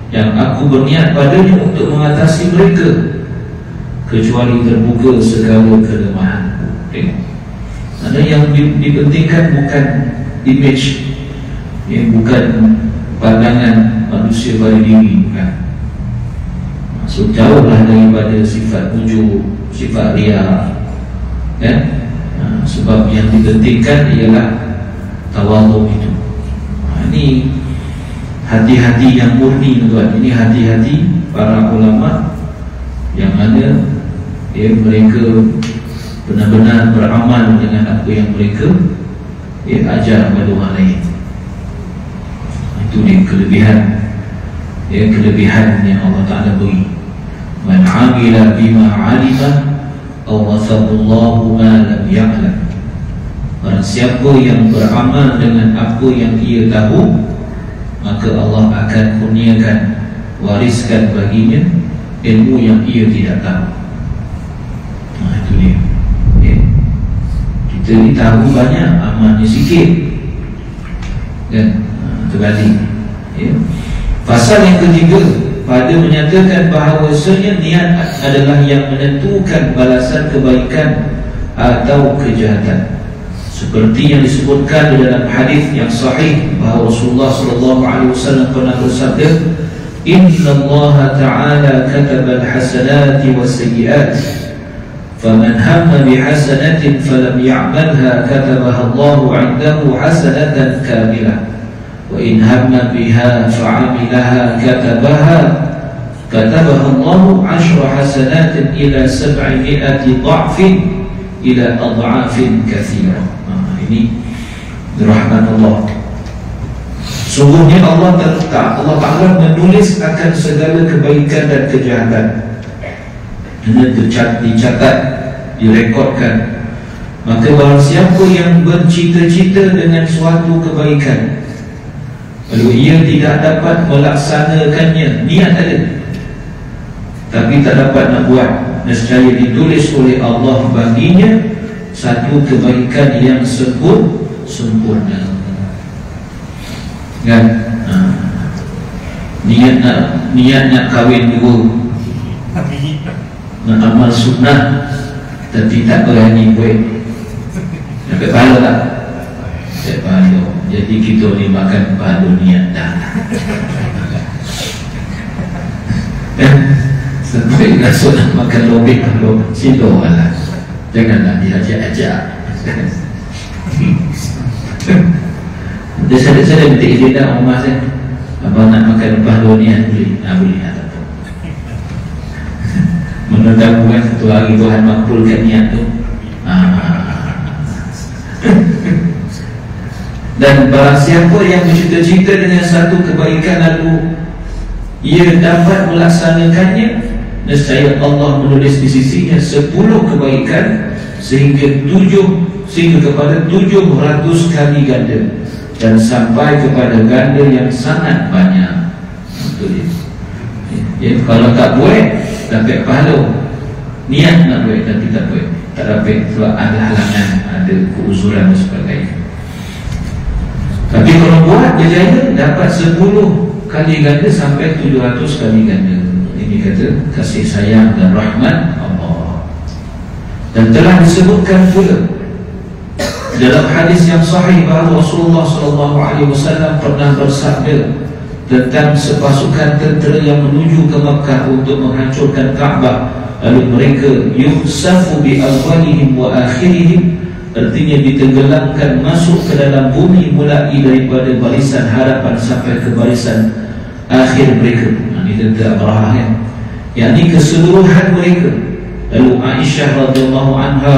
yang aku berniat padanya untuk mengatasi mereka, kecuali terbuka segala kelemahan. Ada yang dipentingkan bukan image, ya, bukan pandangan manusia pada diri, bukan. So jauhlah daripada sifat ujub, sifat riya, kan? Sebab yang dipentingkan ialah tawaduk itu. Ini hati-hati yang murni tuan. Ini hati-hati para ulama yang mana mereka benar-benar beramal dengan apa yang mereka ajar kepada orang lain. Itu dia kelebihan yang Allah Ta'ala beri. Man 'amila bima 'alima awathabullahu ma lam ya'lam. Barang siapa yang beramal dengan apa yang ia tahu, maka Allah akan kurniakan, wariskan baginya ilmu yang ia tidak tahu. Itu dia. Kita ni tahu banyak, amalnya sikit, kan? Terbalik. Pasal yang ketiga, pada menyatakan bahawasanya niat adalah yang menentukan balasan kebaikan atau kejahatan. Seperti yang disebutkan di dalam hadis yang sahih bahawa Rasulullah sallallahu alaihi wasallam pernah bersabda, "Inna Allah Ta'ala kataba al-hasanati was-sayyi'at, faman hamma bihasanatin falam ya'malha katabaha Allah 'indahu hasanatan kamilah, wa in hamma biha fa'amilaha katabaha Allah 'ashra hasanatin ila 700 dha'fin ila adha'afin katsirah." Ini rahmat Allah. Sungguhnya Allah Ta'ala menulis akan segala kebaikan dan kejahatan. Ini dicatat, direkodkan. Maka barang siapa yang bercita-cita dengan suatu kebaikan, lalu ia tidak dapat melaksanakannya, niat ada tapi tak dapat nak buat, nescaya ditulis oleh Allah baginya satu kebaikan yang sempurna. Kan? Niat nak kahwin dua, nak amal sunnah, tapi tak berani buat. Dapat pahala tak? Tak pahala. Jadi kita ni makan pahala niat dah. Sampai rasa nak makan lobek, silo lah. Janganlah diajak-ajak. Dia saya minta izin dah rumah saya. Abang nak makan pahala niat boleh? Boleh, tak apa. Menurut kan satu hari Tuhan makbulkan niat tu. Dan barang siapa yang bercita-cita dengan satu kebaikan lalu ia dapat melaksanakannya, nescaya Allah menulis di sisinya 10 kebaikan sehingga kepada 700 kali ganda, dan sampai kepada ganda yang sangat banyak. Betul ya? Kalau tak buat, dapat pahala. Niat nak buat tapi tak buat, tak dapat, sebab ada halangan, ada keuzuran dan sebagainya. Tapi kalau buat, berjaya dapat 10 kali ganda sampai 700 kali ganda. Ini kata kasih sayang dan rahmat Allah. Dan telah disebutkan pula dalam hadis yang sahih bahawa Rasulullah SAW pernah bersabda tentang sepasukan tentera yang menuju ke Makkah untuk menghancurkan Kaabah. Lalu mereka yukhsafu bi awwalihim wa akhirihim, artinya ditenggelamkan masuk ke dalam bumi mulai daripada barisan hadapan sampai ke barisan akhir mereka. Ini tentera Abraha kan, yakni keseluruhan mereka. Lalu Aisyah radhiyallahu anha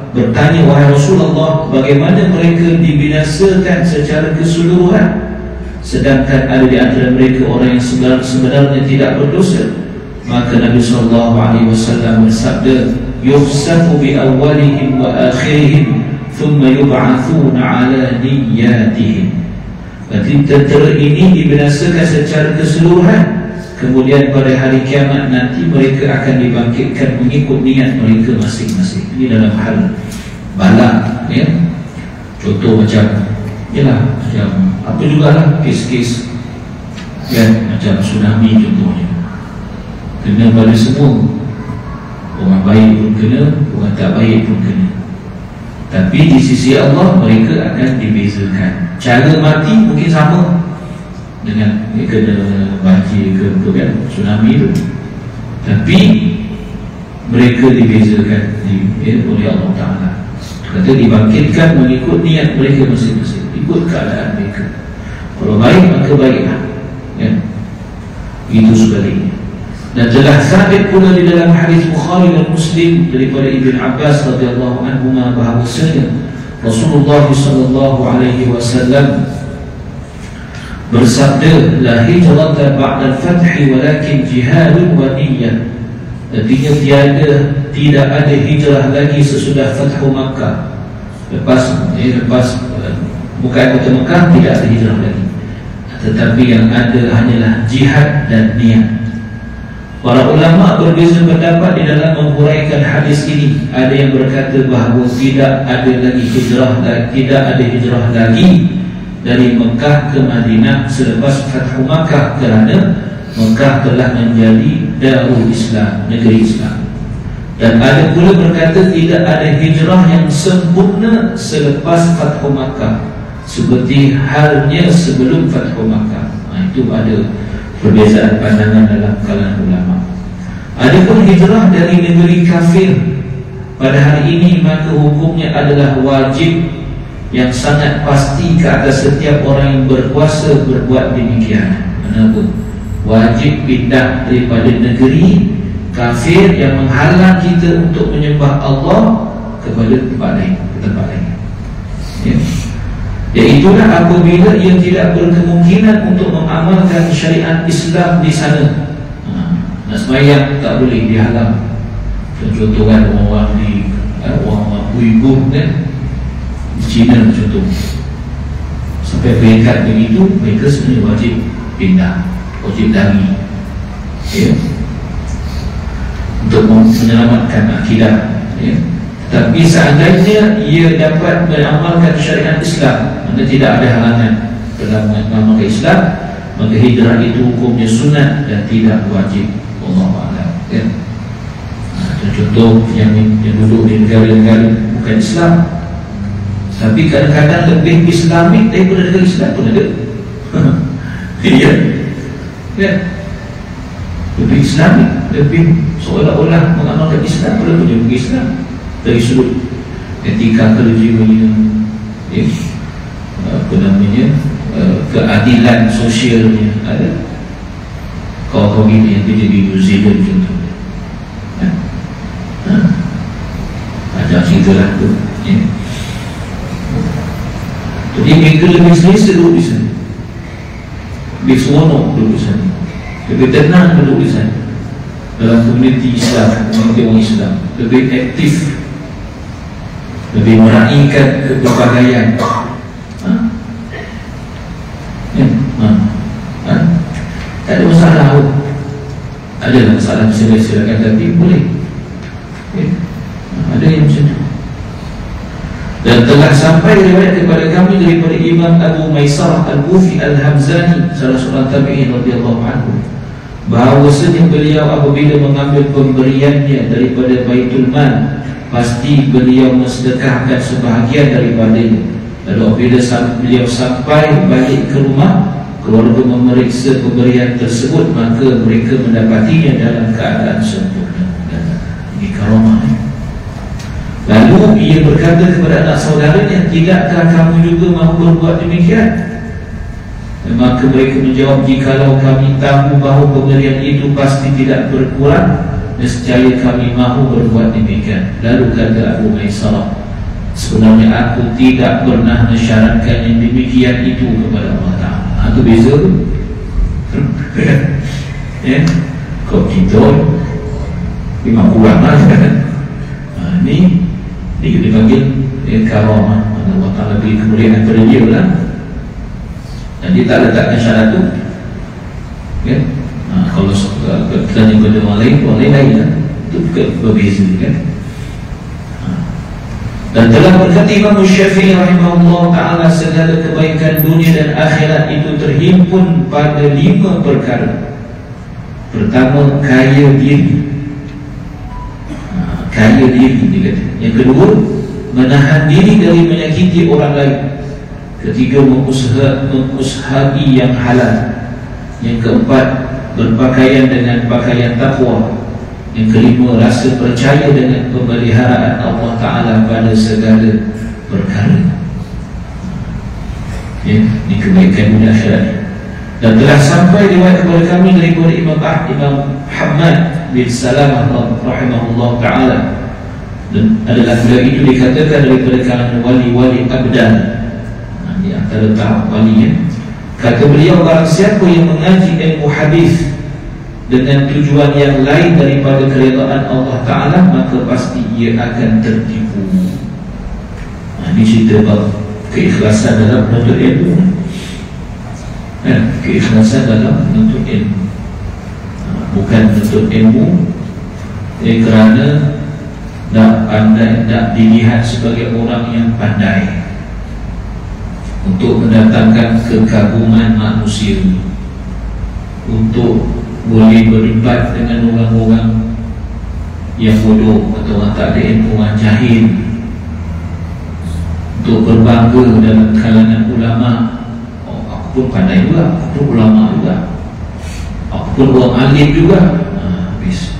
bertanya, wahai Rasulullah, bagaimana mereka dibinasakan secara keseluruhan sedangkan ada di antara mereka orang yang sebenarnya tidak berdosa? Maka Nabi SAW bersabda, yukhsafu bi awwalihim wa akhirihim thumma yub'athuna ala niyyatihim. Berarti tentera ini dibinasakan secara keseluruhan, kemudian pada hari kiamat nanti mereka akan dibangkitkan mengikut niat mereka masing-masing. Ini dalam hal bala, ya. Contoh macam apa jugalah kes-kes, kan, macam tsunami contohnya, kena pada semua. Orang baik pun kena, orang tak baik pun kena. Tapi di sisi Allah mereka akan dibezakan. Cara mati mungkin sama dengan kena banjir ke kan, tsunami tu, tapi mereka dibezakan oleh Allah Ta'ala. Kata dibangkitkan mengikut niat mereka masing-masing, ikut keadaan mereka. Kalau baik maka baiklah, Itu sebaliknya. Dan telah sabit pula di dalam hadis Bukhari dan Muslim daripada Ibn Abbas radhiyallahu anhuma bahawasanya Rasulullah sallallahu alaihi wasallam bersabda, la hijrata ba'da al-fath walakin jihadun wa niyyah. Artinya tidak ada hijrah lagi sesudah Fathu Makkah. Lepas bukan kota Makkah tidak ada hijrah lagi, tetapi yang ada hanyalah jihad dan niat. Para ulama berbeza pendapat di dalam menguraikan hadis ini. Ada yang berkata bahawa tidak ada hijrah lagi dari Mekah ke Madinah selepas Fathu Makkah, kerana Mekah telah menjadi Darul Islam, negeri Islam. Dan ada pula berkata tidak ada hijrah yang sempurna selepas Fathu Makkah, seperti halnya sebelum Fathu Makkah. Itu ada perbezaan pandangan dalam kalangan ulama. Adapun hijrah dari negeri kafir pada hari ini, maka hukumnya adalah wajib yang sangat pasti ke atas setiap orang yang berkuasa berbuat demikian. Kenapa? Wajib pindah daripada negeri kafir yang menghalang kita untuk menyembah Allah kepada tempat lain, ya. Iaitulah apabila ia tidak berkemungkinan untuk mengamalkan syariat Islam di sana. Nak sembahyang tak boleh, dihalang. Contoh kan orang Uyghur kan, di China contoh, sampai peringkat begitu, mereka sebenarnya wajib pindah, wajib lari, ya, untuk menyelamatkan akidah, ya. Tapi seandainya ia dapat beramalkan syariat Islam, maka tidak ada halangan dalam mengamalkan Islam, maka hijrah itu hukumnya sunat dan tidak wajib. Wallahu a'lam, ya. Contoh yang duduk di negara-negara bukan Islam, tapi kadang-kadang lebih Islamik daripada negara Islam pun ada. Ya, ya, lebih Islamik, lebih seolah-olah mengamalkan Islam walaupun dia bukan Islam. Dari sudut etika kerjanya, ya, keadilan sosialnya ada. Kaum ini yang kerja di New Zealand contohnya, ada ceritalah tu, ya. Jadi mereka lebih selesa duduk di sana, lebih seronok duduk di sana, lebih tenang duduk di sana dalam komuniti Islam, komuniti orang Islam, lebih aktif, lebih meraihkan kepelbagaian. Tak ada masalah. Ada masalah, silakan, tapi boleh, ya. Ada yang macam tu. Dan telah sampai riwayat kepada kami daripada Imam Abu Maisarah Al-Kufi Al-Hamzani, salah seorang tabi'in radhiyallahu anhu, bahawasanya beliau apabila mengambil pemberiannya daripada Baitul Mal, pasti beliau mensedekahkan sebahagian daripadanya. Lalu apabila beliau sampai balik ke rumah, keluarga memeriksa pemberian tersebut, maka mereka mendapatinya dalam keadaan sempurna. Ini karamah. Lalu ia berkata kepada anak saudaranya, tidakkah kamu juga mahu berbuat demikian? Maka mereka menjawab, jikalau kami tahu bahawa pemberian itu pasti tidak berkurang, nescaya kami mahu berbuat demikian. Lalu kata Abu Maisarah, sebenarnya aku tidak pernah mensyaratkan yang demikian itu kepada Allah Ta'ala. Itu beza tu. Ya, kau kita memang kurang lah. Ni kita dipanggil karamah. Allah Ta'ala beri kemuliaan kepada dia lah, dan dia tak letakkan syarat tu, ya. Kalau tanya kepada orang lain lah, itu berbeza, kan. Dan telah berkata Imam Syafi'i rahimahullah ta'ala, segala kebaikan dunia dan akhirat itu terhimpun pada 5 perkara. Pertama, kaya diri. Kaya diri, dia kata. Yang kedua, menahan diri dari menyakiti orang lain. Ketiga, mengusaha'i yang halal. Yang keempat, berpakaian dengan pakaian takwa. Yang kelima, rasa percaya dengan pemeliharaan Allah Ta'ala pada segala perkara. Ya, ini kebaikan dunia akhirat. Dan telah sampai riwayat kepada kami daripada Imam Muhammad bin Salamah rahimahullah ta'ala, dan adalah bila itu dikatakan daripada kalangan wali-wali abdal, di antara tahap wali, ya. Kata beliau, barang siapa yang mengaji ilmu hadis dengan tujuan yang lain daripada keredaan Allah Ta'ala, maka pasti ia akan tertipu. Ini cerita keikhlasan dalam menuntut ilmu, keikhlasan dalam menuntut ilmu, bukan menuntut ilmu kerana nak pandai, nak dilihat sebagai orang yang pandai, untuk mendatangkan kekaguman manusia, untuk boleh berdebat dengan orang-orang yang bodoh atau orang tak ada ilmu, orang jahil, untuk berbangga dalam kalangan ulama. Oh, aku pun pandai juga, aku pun ulama juga, aku pun orang alim juga. Habis,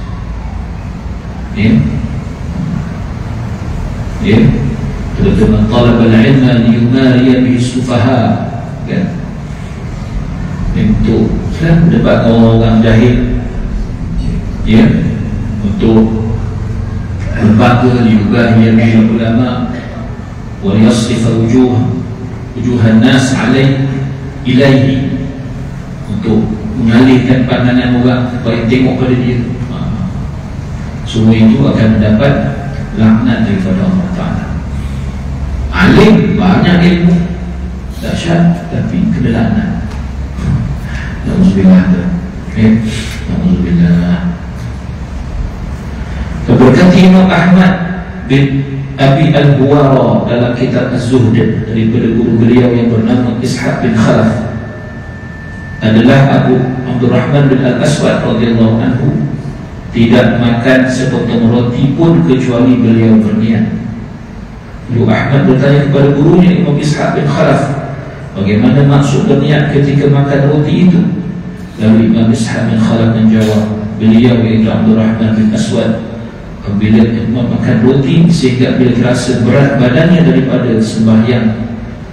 terutama talab al-ilma liyumariya bihi sufaha, kan? Untuk berdebat dengan orang jahil, ya, untuk berbangga liyubahiya bihi ulama wa yasrifa wujuhan nas ilaihi, untuk mengalihkan pandangan orang supaya tengok pada dia. Semua itu akan mendapat laknat daripada Allah Ta'ala. Alim, banyak ilmu, dahsyat, tapi kena laknat. Alhamdulillah. Alhamdulillah. Berkata Imam Ahmad bin Abi Al-Buwara dalam kitab Az-Zuhd daripada guru beliau yang bernama Ishaq bin Khalaf, adalah Abu Abdurrahman bin Al-Aswad radhiyallahu anhu tidak makan sepotong roti pun kecuali beliau berniat. Lalu Ahmad bertanya kepada gurunya Imam Ishaq bin Khalaf, bagaimana maksud berniat ketika makan roti itu? Lalu Imam Ishaq bin Khalaf menjawab, beliau iaitu Abdurrahman bin Aswad, apabila makan roti sehingga bila terasa berat badannya daripada sembahyang,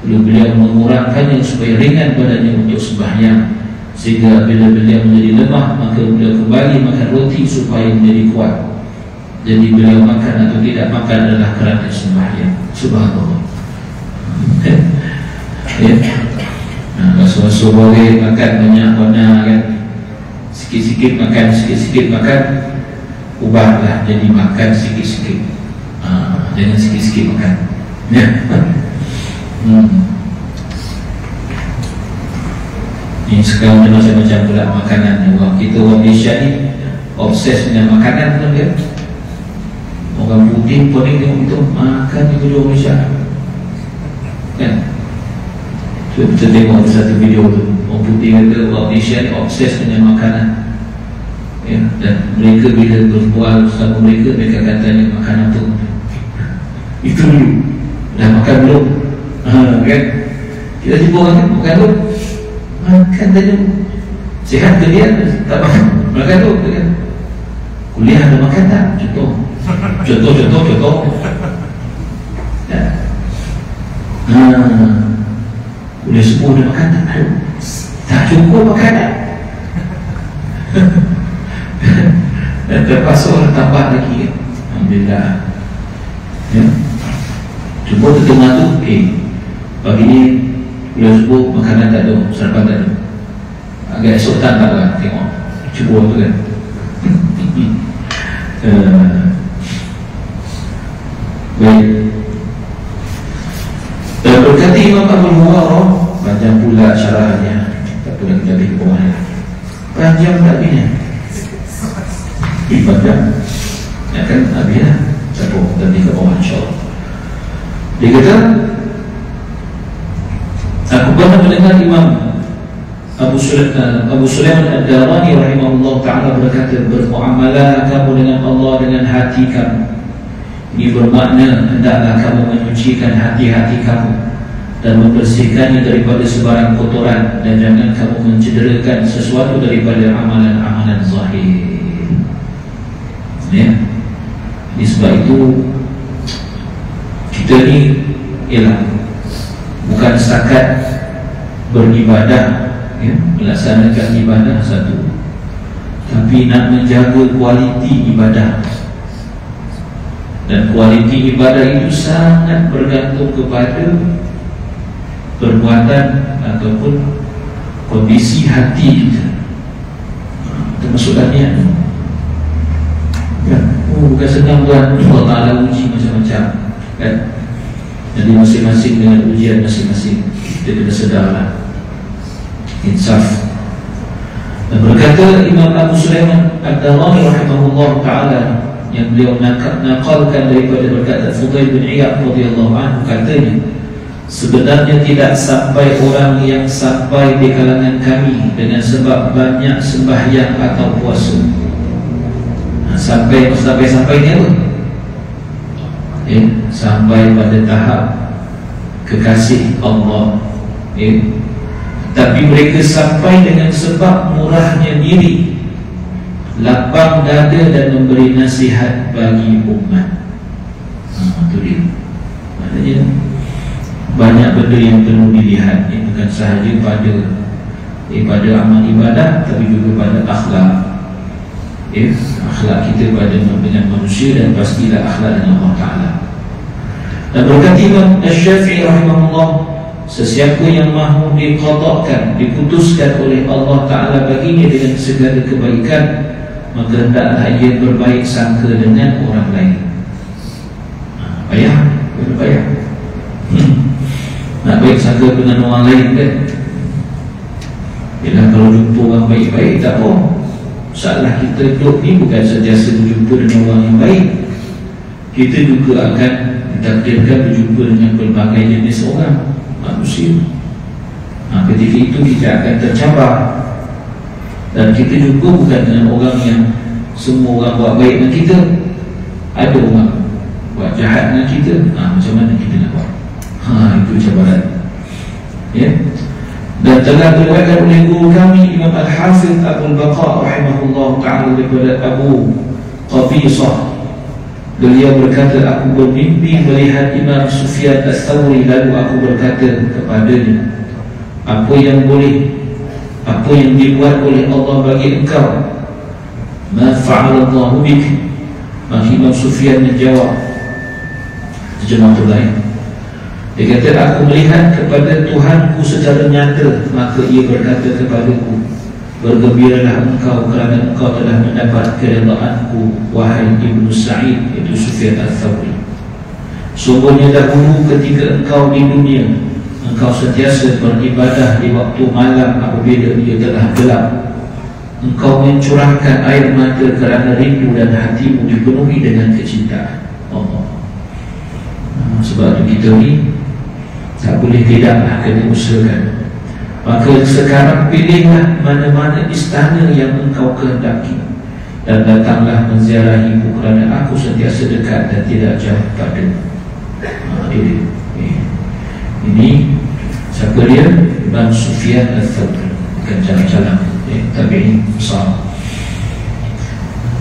lalu beliau mengurangkannya supaya ringan badannya untuk sembahyang, sehingga bila beliau menjadi lemah, maka beliau kembali makan roti supaya menjadi kuat. Jadi beliau makan atau tidak makan adalah kerana sembahyang. Subhanallah. Rasul boleh makan banyak warna, kan? Sikit-sikit makan, sikit-sikit makan, ubahlah jadi makan sikit-sikit, jangan sikit-sikit makan, ya. Ini sekarang macam-macam pula makanan. Kita orang Malaysia ni obses dengan makanan, kan? Orang putih pun ni tengok itu makan itu di Malaysia, kan? Kita tengok satu video tu, orang putih kata orang Malaysia ni obses dengan makanan, ya? Dan mereka bila berbual sama mereka akan tanya makanan tu, itu dulu dah makan belum? Kan? Kita jumpa orang kan, makan belum? Makan tanya sihat ke dia? Tak makan, makan tu, kan? Kuliah ada makan tak? Contoh ya. Kuliah semua ada makan tak? Tak cukup makanan. Dan terpaksa orang tambah lagi, alhamdulillah, ya. Cuba tertengah tu, pagi ni kuliah subuh makanan tak ada, sarapan tak ada, agak esok tak lah, tengok, cuba tu, kan. Baik. Dan berkata Imam Abu Muwarrah, panjang pula syarahannya, tak pula kita ambil ke bawah ya. Panjang tak habisnya, panjang, ya kan, habislah. Siapa nanti ke bawah insyaAllah. Dia kata, aku pernah mendengar Imam Abu Sulaiman Ad-Darani rahimahullah ta'ala berkata, bermuamalah kamu dengan Allah dengan hati kamu. Ini bermakna hendaklah kamu menyucikan hati-hati kamu dan membersihkannya daripada sebarang kotoran, dan jangan kamu mencederakan sesuatu daripada amalan-amalan zahir, ya. Jadi sebab itu kita ni ialah bukan setakat beribadah, ya, melaksanakan ibadah satu, tapi nak menjaga kualiti ibadah. Dan kualiti ibadah itu sangat bergantung kepada perbuatan ataupun kondisi hati kita, termasuk niat. Ya, bukan senang buat Allah Ta'ala uji macam-macam, kan? Jadi masing-masing dengan ujian masing-masing. Kita kena sedarlah, insaf. Dan berkata Imam Abu Sulaiman Ad-Darani rahimahullah ta'ala, yang beliau nakalkan daripada berkata Fudail bin Iyad radhiyallahu anhu, katanya, sebenarnya tidak sampai orang yang sampai di kalangan kami dengan sebab banyak sembahyang atau puasa. Sampai ni apa? Sampai pada tahap kekasih Allah. Tapi mereka sampai dengan sebab murahnya diri, lapang dada dan memberi nasihat bagi umat. Itu dia. Maknanya banyak benda yang perlu dilihat. Ini bukan sahaja pada amal ibadah, tapi juga pada akhlak. Akhlak kita pada dengan manusia, dan pastilah akhlak dengan Allah Ta'ala. Dan berkata Imam Asy-Syafi'i rahimahullah, sesiapa yang mahu diqadakkan, diputuskan oleh Allah Ta'ala baginya dengan segala kebaikan, maka hendaklah ia berbaik sangka dengan orang lain. Payah. Nak baik sangka dengan orang lain, kan? Yalah, kalau jumpa orang baik-baik tak apa. Salah kita hidup ni bukan sentiasa berjumpa dengan orang yang baik. Kita juga akan ditakdirkan berjumpa dengan pelbagai jenis orang, manusia. Ketika itu kita akan tercabar. Dan kita jumpa bukan dengan orang yang semua orang buat baik dengan kita. Ada orang buat jahat dengan kita. Macam mana kita nak buat? Itu cabaran. Ya. Dan telah diriwayatkan oleh guru kami Imam Al-Hafidh Abu Baqa rahimahullah ta'ala daripada Abu Qabisah, beliau berkata, aku bermimpi melihat Imam Sufyan Ats-Tsauri, lalu aku berkata kepadanya, apa yang dibuat oleh Allah bagi engkau? Ma fa'alallahu bik? Maka Imam Sufyan menjawab, terjemahan lain, dia kata, aku melihat kepada Tuhanku secara nyata. Maka ia berkata kepadaku, bergembiralah engkau kerana engkau telah mendapat keredaanku, wahai Ibnu Sa'id, iaitu Sufyan Ats-Tsauri. Sungguhnya dahulu ketika engkau di dunia, engkau sentiasa beribadah di waktu malam apabila dia telah gelap. Engkau mencurahkan air mata kerana rindu dan hatimu dipenuhi dengan kecintaan Allah. Sebab itu kita ni tak boleh tidaklah kena usahakan. Maka sekarang pilihlah mana-mana istana yang engkau kehendaki, dan datanglah menziarahiku kerana aku sentiasa dekat dan tidak jauh padamu. Ini siapa dia? Imam Sufyan Ats-Tsauri, bukan jalan-jalan, tabi'in besar.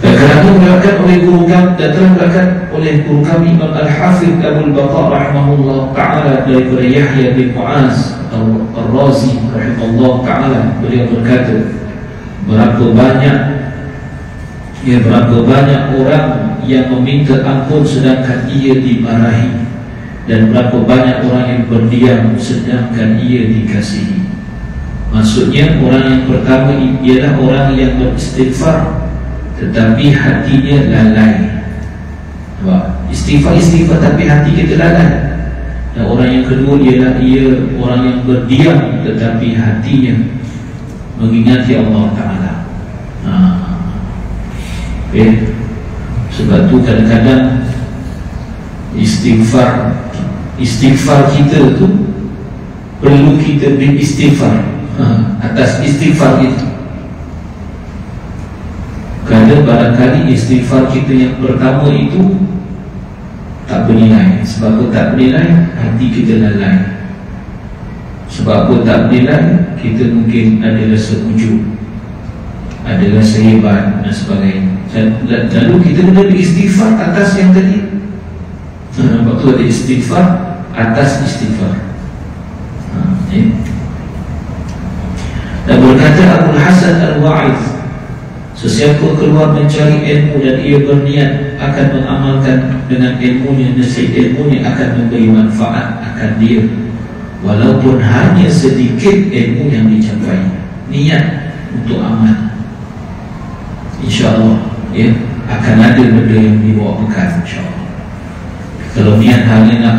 Dan kerana melakukan oleh guru kami, dan telah melakukan oleh guru kami Imam Al-Hafidh Abu Baqa rahimahullah ta'ala daripada Yahya bin Mu'az Ar-Razi rahimahullah ta'ala, beliau berkata, berapa banyak orang yang meminta ampun sedangkan ia dimarahi, dan berapa banyak orang yang berdiam sedangkan ia dikasihi. Maksudnya orang yang pertama ialah orang yang beristighfar tetapi hatinya lalai. Istighfar tapi hati kita lalai. Dan orang yang kedua ialah orang yang berdiam tetapi hatinya mengingati Allah Ta'ala. Sebab tu kadang-kadang istighfar kita tu perlu kita beristighfar atas istighfar itu. Kerana barangkali istighfar kita yang pertama itu tak bernilai. Sebab apa tak bernilai? Hati kita lalai. Sebab apa tak bernilai? Kita mungkin ada rasa ujub, ada rasa hebat dan sebagainya. Lalu kita kena beristighfar atas yang tadi. Sebab tu ada istighfar atas istighfar. Dan Hasan Al-Wa'iz, sesiapa keluar mencari ilmu dan ia berniat akan mengamalkan dengan ilmunya, nescaya ilmunya akan memberi manfaat akan dia, walaupun hanya sedikit ilmu yang dicapai. Niat untuk amal, InsyaAllah ya, akan ada benda yang dibawa bekal, InsyaAllah. Kalau niat hanya nak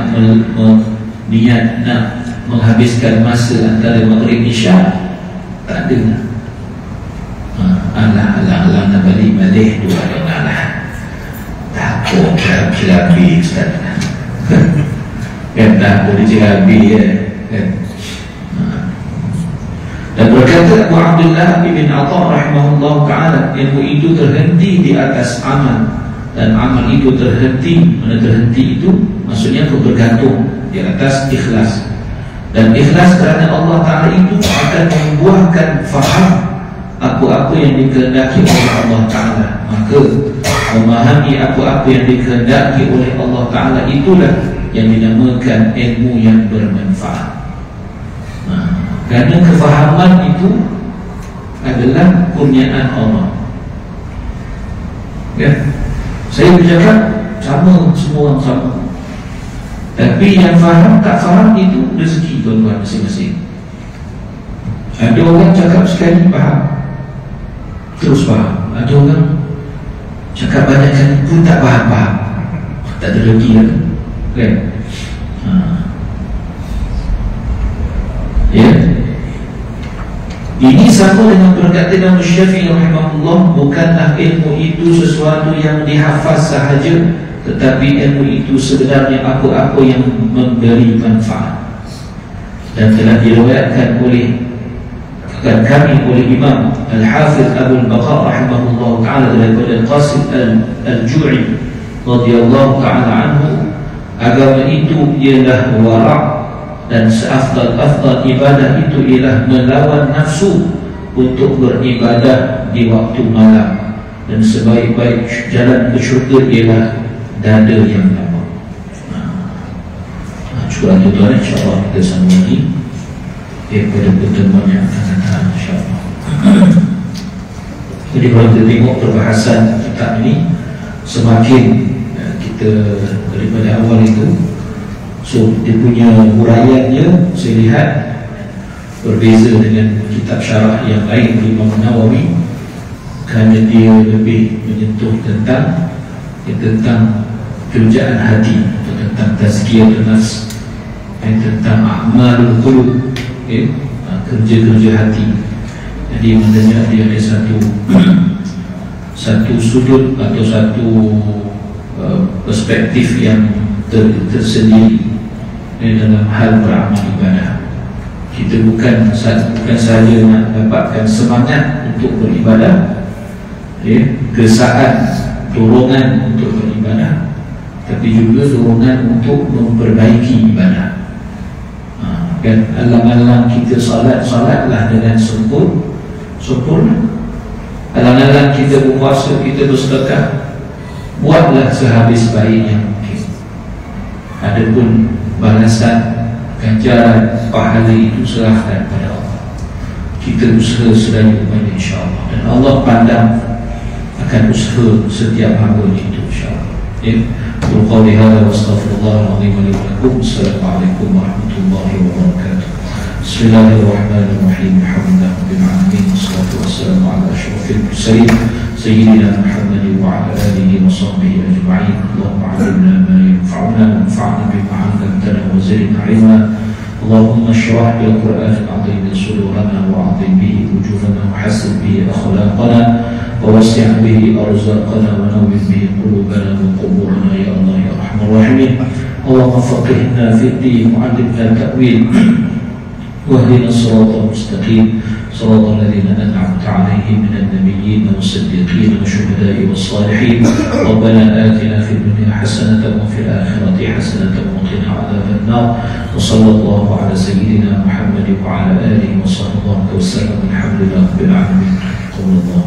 niat nak menghabiskan masa antara maghrib isya, tak ada. Alah nak balik dua alah. Takut kelabi Ustaz. Kan tak boleh kelabi kan. Dan berkata Abu Abdullah bin Atha rahimahullah ta'ala, ilmu itu terhenti di atas amal, dan amal itu terhenti. Mana terhenti itu maksudnya bergantung di atas ikhlas. Dan ikhlas kerana Allah Ta'ala itu akan membuahkan faham apa-apa yang dikehendaki oleh Allah Ta'ala. Maka memahami apa-apa yang dikehendaki oleh Allah Ta'ala itulah yang dinamakan ilmu yang bermanfaat. Kerana kefahaman itu adalah kurniaan Allah. Ya, saya bercakap sama, semua orang sama. Tapi yang faham tak faham itu rezeki tuan-tuan masing-masing. Ada orang cakap sekali faham, terus faham. Ada orang cakap banyak kali pun tak faham-faham, tak ada lagi kan? Ya. Ini sama dengan berkata Imam Syafi'i rahimahullah, bukanlah ilmu itu sesuatu yang dihafaz sahaja, tetapi ilmu itu sebenarnya apa-apa yang memberi manfaat. Dan telah diriwayatkan kami oleh Imam Al-Hafiz Abu Al-Baqa rahimahullah ta'ala daripada Qasim Al-Ju'i radhiyallahu ta'ala anhu, agama itu ialah wara', dan seafdal-afdal ibadah itu ialah melawan nafsu untuk beribadah di waktu malam, dan sebaik-baik jalan ke syurga ialah dada yang lapang. Syukur tuan-tuan, insyaAllah kita sambung lagi pada pertemuan yang akan datang, insyaAllah. Jadi kalau kita tengok perbahasan kitab ini, semakin kita daripada awal itu, so dia punya huraiannya saya lihat berbeza dengan kitab syarah yang lain Imam Nawawi, kerana dia lebih menyentuh tentang kerjaan hati, atau tentang tazkiyatun nafs, tentang a'malul qulub, kerja-kerja hati. Jadi maknanya dia ada satu sudut atau satu perspektif yang tersendiri dalam hal beramal ibadah. Kita bukan sahaja nak dapatkan semangat untuk beribadah, kesaan, dorongan untuk beribadah, tapi juga dorongan untuk memperbaiki ibadah. Kan alang-alang kita salatlah dengan sempurna. Alang-alang kita berpuasa, kita bersedekah, buatlah sehabis baiknya mungkin. Adapun balasan, ganjaran, pahala itu serahkan pada Allah. Kita usaha sedaya upaya insyaAllah, dan Allah pandang akan usaha setiap hamba itu insyaAllah. Qul hadza wa astaghfirullahal azim li wa lakum. Assalamualaikum warahmatullahi wabarakatuh. Bismillahirrahmanirrahim. Alhamdulillahirabbil alamin, wassalatu wassalamu ala asyrafil mursalin sayyidina Muhammadin wa ala alihi wa sahbihi ajma'in. Allahumma 'allimna ma yanfa'una wanfa'na bima 'allamtana wa zidna 'ilma. Allahumma shrah bil Qur'anil 'azim sudurana wa 'azim bihi wujuhana wa hasib bihi akhlaqana wa wasi' bihi arzaqana wa nawwir bihi qulubana wa quburana ya Allah ya Arhamar Rahimin. Allahumma faqihna fid din wa 'allimna ta'wil واهدنا الصراط المستقيم صراط الذين أنعمت عليهم من النبيين والصديقين والشهداء والصالحين. ربنا آتنا في الدنيا حسنة وفي الآخرة حسنة وقنا عذاب النار. وصلى الله على سيدنا محمد وعلى آله وصحبه وسلم. الحمد لله رب العالمين. قول الله.